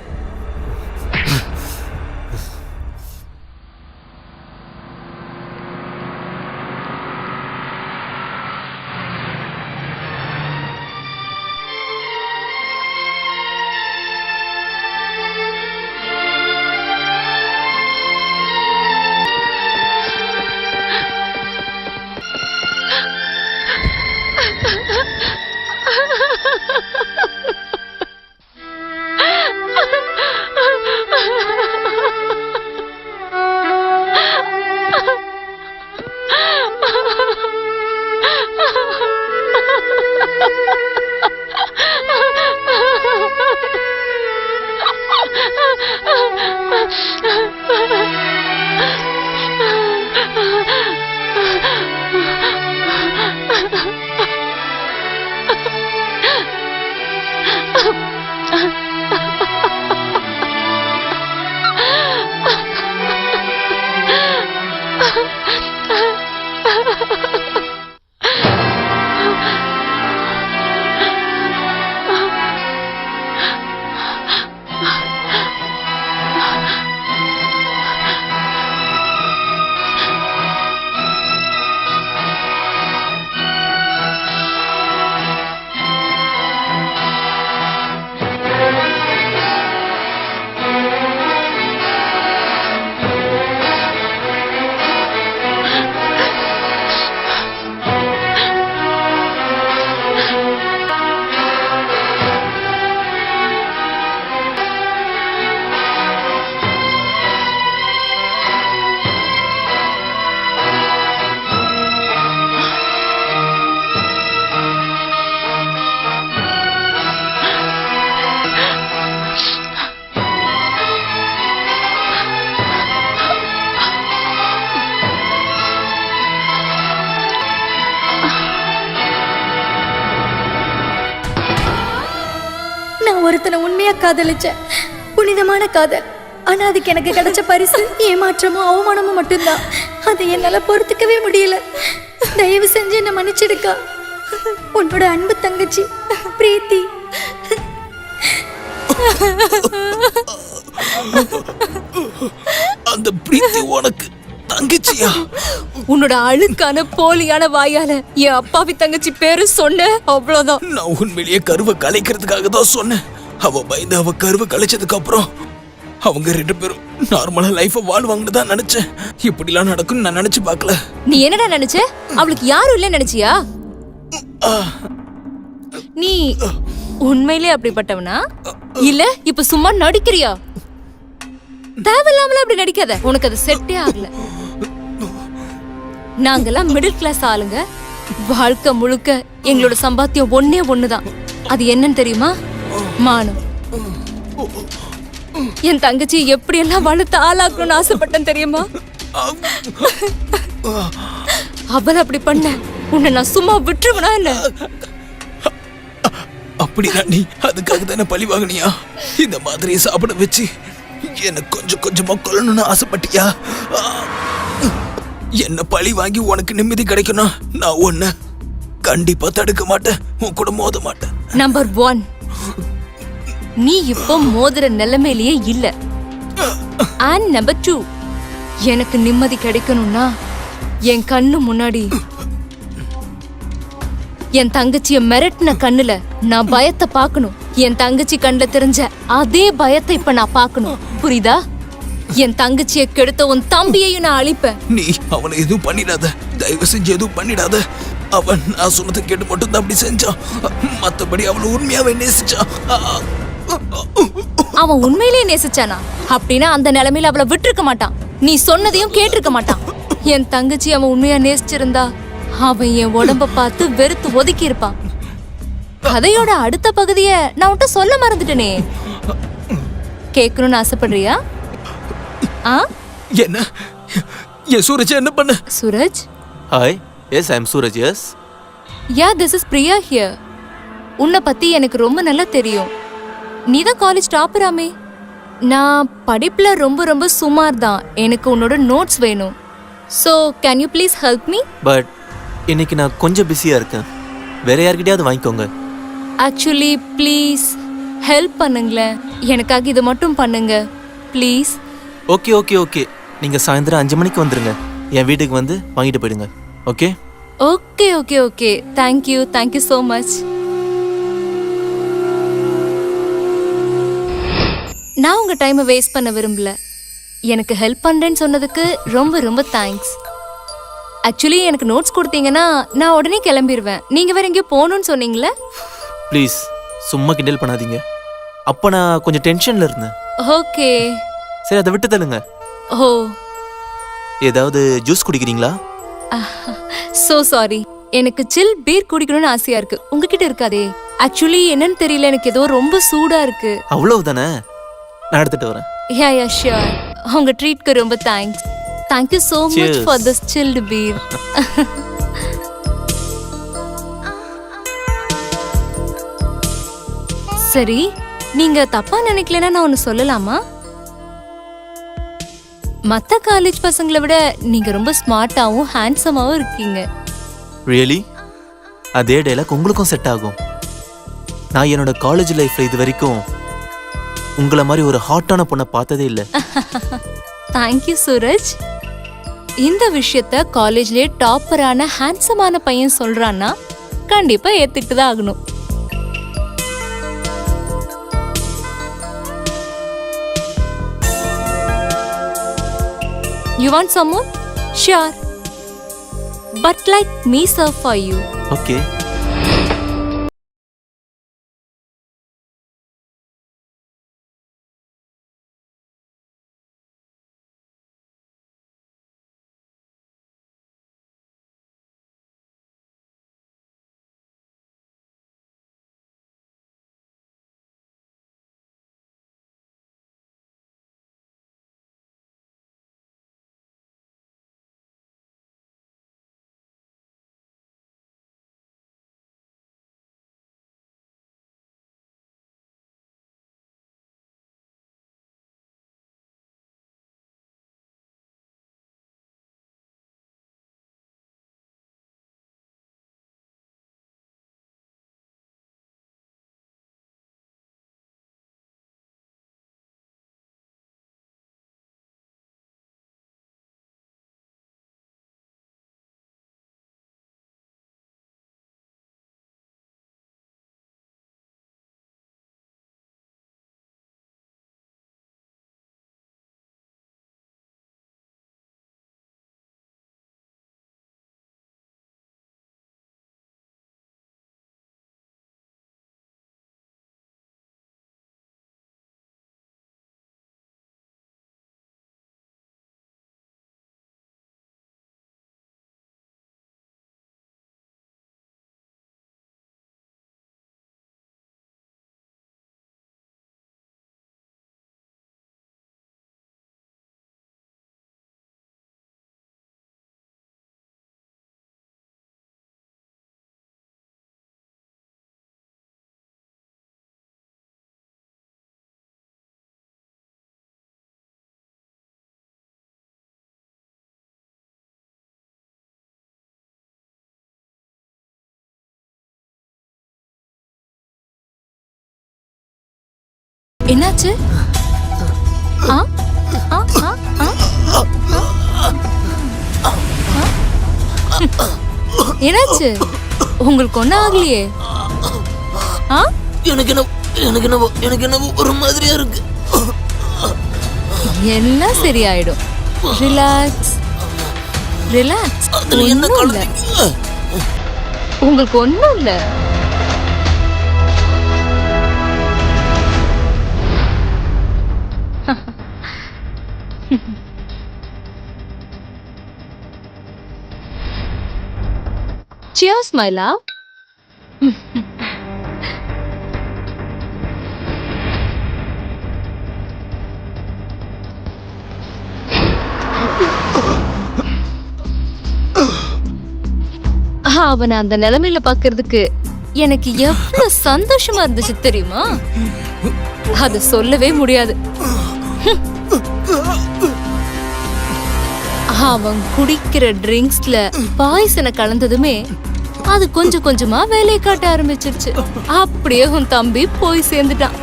ஒருத்தனை உண்மையா காதலிச்சேன், புனிதமான காதல். ஆனா அதுக்கு எனக்கு கிடைச்ச பரிசு ஏமாற்றமும் அவமானமும் மட்டும்தான். அதை என்னால பொறுத்துக்கவே முடியல. தயவு செஞ்சு என்ன மன்னிச்சிடுக்கா. உன்னோட அன்பு தங்கச்சி பிரீத்தி. அந்த பிரீத்தி உனக்கு தங்கச்சியா? உன்னோட அழுக்கான போலியான வாயால என் அப்பாவி தங்கச்சி பேரு சொன்ன, அவ்வளவுதான். நான் உண்மையிலேயே கருவை கலைக்கிறதுக்காக தான் சொன்னேன். அவ பயந்து அவ கருவை கலைச்சதுக்கு அப்புறம் அவங்க 2 பேரும் நார்மலா லைஃப வாழ்வாங்கன்னு தான் நினைச்சேன். இப்படிலாம் நடக்கும் நான் நினைச்சு பார்க்கல. நீ என்னடா நினைச்ச? அவளுக்கு யாரும் இல்ல நினைச்சியா? நீ உண்மையிலே அப்படிப்பட்டவனா இல்ல இப்ப சும்மா நடிக்கிறியா? தேவையில்லாமல அப்படி நடிக்காத, உனக்கு அது செட்டே ஆகல. நாங்கெல்லாம் மிடில் கிளாஸ் ஆளுங்க. வாழ்க்கை முழுக்க எங்களோட சம்பாத்தியம் ஒண்ணுதான். அது என்னன்னு தெரியுமா? மானம். என் தங்கச்சி எப்படி எல்லாம் வளர்த்து ஆளாக்கணும்னு ஆசைப்பட்டேன் தெரியுமா? அவள் அப்படி பண்ண உன்னை நான் சும்மா விட்டுருவனா என்ன? அப்படின்னா நீ அதுக்காக தானே பழி வாங்கினியா? இந்த மாதிரி சாப்பிட வச்சு எனக்கு கொஞ்சம் கொஞ்சமா கொல்லணும்னு ஆசைப்பட்டியா? என்ன பழி வாங்கி உனக்கு நிம்மதி கிடைக்கணும். நான் உன்னை கண்டிப்பா தடுக்க மாட்டேன், உன் கூட மோத மாட்டேன். நம்பர் 1, நீ இப்போ மோதிர நிலைமையிலேயே இல்ல. அண்ட் நம்பர் 2, எனக்கு நிம்மதி கிடைக்கணும்னா என் கண்ணு முன்னாடி என் தங்கச்சிய மிரட்டின கண்ணுல நான் பயத்தை பார்க்கணும். என் தங்கச்சி கண்ணுல தெரிஞ்ச அதே பயத்தை இப்ப நான் பார்க்கணும், புரியுதா? என் தங்கச்சிய கெடுத்த உன் தம்பியையும் நான் அழிப்பேன். நீ அவனை எதுவும் பண்ணிடாத, தயவு செஞ்சு எதுவும் பண்ணிடாத. அவன் நான் சொன்னதை கேட்டு மட்டும் தான் அப்படி செஞ்சான். மத்தபடி அவளை உண்மையாவே நேசிச்சான். அவன் உண்மையிலேயே நேசிச்சானா? அப்படின்னா அந்த நிலைமையில அவளை விட்டுருக்க மாட்டான். நீ சொன்னதையும் கேட்டிருக்க மாட்டான். என் தங்கச்சி அவன் உண்மையா நேசிச்சிருந்தா அவன் என் உடம்ப பார்த்து வெறுத்து ஒதுக்கி இருப்பான். கதையோட அடுத்த பகுதிய நான் உன்கிட்ட சொல்ல மறந்துட்டேனே. கேட்கணும்னு ஆசைப்படுறியா? ஆ என்ன என் சூரஜ் என்ன பண்ண? Suraj? Hi, yes I am Suraj. Yes yeah, this is Priya here. உன்னை பத்தி எனக்கு ரொம்ப நல்லா தெரியும். நீ தான் காலேஜ் டாப்பராமே. நான் படிப்புல ரொம்ப ரொம்ப சுமார் தான். எனக்கு உன்னோட நோட்ஸ் வேணும். So can you please help me? But இன்னைக்கு நான் கொஞ்சம் பிஸியாக இருக்கேன். வேற யார்கிட்டயாவது வாங்கிக்கோங்க. ஆக்சுவலி ப்ளீஸ் ஹெல்ப் பண்ணுங்களேன். எனக்காக இதை மட்டும் பண்ணுங்க ப்ளீஸ். ஓகே ஓகே ஓகே, நீங்கள் சாயந்தரம் 5 மணிக்கு வந்துடுங்க. என் வீட்டுக்கு வந்து வாங்கிட்டு போயிடுங்க. Okay okay okay okay, thank you thank you so much. நான் உங்க டைமை வேஸ்ட் பண்ண விரும்பல. எனக்கு ஹெல்ப் பண்றேன்னு சொன்னதுக்கு ரொம்ப ரொம்ப தேங்க்ஸ். ஆக்சுவலி எனக்கு நோட்ஸ் கொடுத்தீங்கன்னா நான் உடனே கிளம்பிடுவேன். நீங்க வேற எங்கேயோ போகணும்னு சொன்னீங்களே. ப்ளீஸ் சும்மா கிண்டல் பண்ணாதீங்க. அப்போ நான் கொஞ்சம் டென்ஷனில் இருந்தேன். ஓகே. சரி, அதை விட்டு தள்ளுங்க. ஓ, ஏதாவது ஜூஸ் குடிக்கிறீங்களா? So sorry. எனக்கு சில் பீர் குடிக்கணும்னு ஆசையா இருக்கு. உங்ககிட்ட இருக்காதே. ஆக்சுவலி என்னன்னு தெரியல, எனக்கு ஏதோ ரொம்ப சூடா இருக்கு. அவ்வளவுதானே, நான் எடுத்துட்டு வரேன். யா யா ஷியோர். உங்க ட்ரீட்க்கு ரொம்ப thanks. Thank you so much Cheers. for this chilled beer. சரி, நீங்க தப்பா நினைக்கலன்னா நான் ஒன்னு சொல்லலாமா? மத்த காலேஜ் பசங்களை விட நீங்க ரொம்ப ஸ்மார்ட்டாவும் ஹேண்ட்ஸமாவும் இருக்கீங்க. ரியலி? அதே டைலாக் உங்களுக்கும் செட் ஆகும். நான் என்னோட காலேஜ் லைஃப்ல இது வரைக்கும் உங்களை மாதிரி ஒரு ஹாட்டான பொண்ணை பார்த்ததே இல்லை. தேங்க்யூ சூரஜ். இந்த விஷயத்த காலேஜ்லயே டாப்பரான ஹேண்ட்ஸமான பையன் சொல்றான்னா கண்டிப்பா ஏத்துக்கிட்டு தான் ஆகணும். You want some more? Sure. But like me serve for you. Okay. என்னாச்சு? ஆ ஆ ஆ ஆ என்னாச்சு? உங்களுக்கு ஒன்னும் ஆகலையே? ஆ எனக்கு என்ன ஒரு மாதிரியா இருக்கு. எல்லாம் சரியாயிடும். Relax relax. ஒன்னும் இல்ல, உங்களுக்கு ஒன்னும் இல்ல. Cheers, my love. அவனை அந்த நிலைமையில பாக்குறதுக்கு எனக்கு எவ்வளவு சந்தோஷமா இருந்துச்சு தெரியுமா? அத சொல்லவே முடியாது. அவன் குடிக்கிற ட்ரிங்க்ஸ்ல பாய்சனை கலந்ததுமே அது கொஞ்சம் கொஞ்சமா வேலையை காட்ட ஆரம்பிச்சிருச்சு. அப்படியே உன் தம்பி போய் சேர்ந்துட்டான்.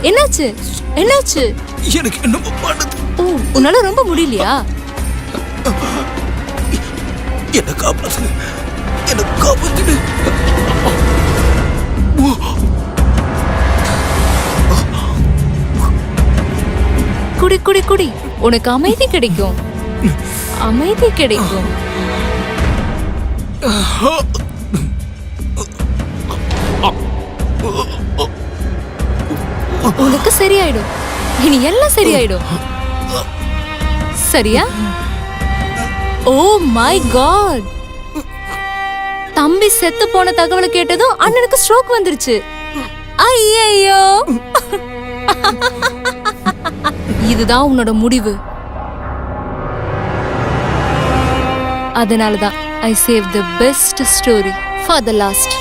என்னாச்சு என்னாச்சு? எனக்கு என்னமோ பண்ணுது. ஓ, உன்னால ரொம்ப முடியலையா? என்ன காப்பாத்து, என்ன காப்பாத்து. குடி குடி குடி, உனக்கு அமைதி கிடைக்கும், அமைதி கிடைக்கும். உனக்கு சரியாயிடும், இனி எல்லாம் சரியாயிடும். சரியா? ஓ மை காட், தம்பி செத்து போன தகவலை கேட்டதும் அண்ணனுக்கு ஸ்ட்ரோக் வந்துருச்சு. ஐயோ, இதுதான் உன்னோட முடிவு. அதனாலதான் I saved the best story for the last.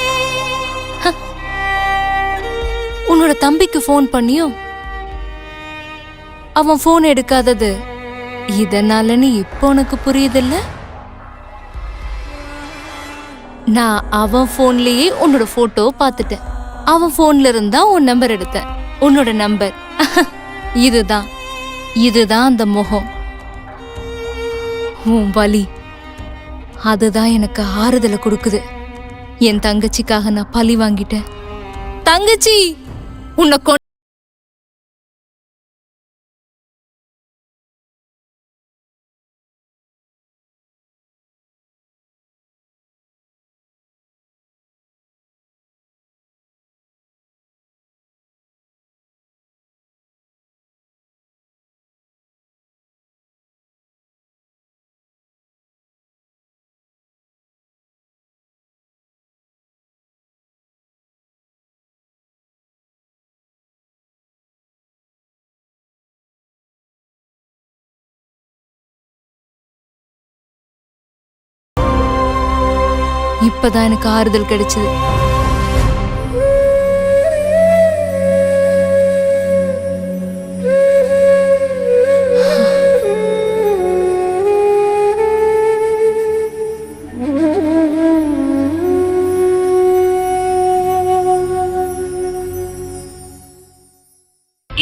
உன்னோட தம்பிக்கு ஃபோன் பண்ணியும் அவன் ஃபோன் எடுக்காதது இதனாலன்னு இப்போ உனக்கு புரியுதில்ல? நான் அவன் ஃபோன்லயே உன்னோட போட்டோ பார்த்துட்டேன். அவன் ஃபோன்ல இருந்தா உன் நம்பர் எடுத்தேன், உன்னோட நம்பர். இதுதான் இதுதான் அந்த முகம், உன் வலி. அதுதான் எனக்கு ஆறுதலை கொடுக்குது. என் தங்கச்சிக்காக நான் பழி வாங்கிட்டேன். தங்கச்சி, உன்னை இப்பதான் எனக்கு ஆறுதல் கிடைச்சது.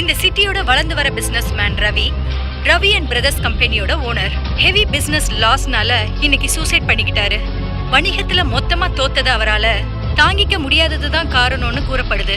இந்த சிட்டியோட வளர்ந்து வர business man Ravi and brothers கம்பெனியோட ஓனர். ஹெவி பிசினஸ் லாஸ்னால இன்னைக்கு சூசைட் பண்ணிக்கிட்டாரு. வணிகத்துல மொத்தமா தோத்தது அவரால தாங்கிக்க முடியாததுதான் காரணம்னு கூறப்படுது.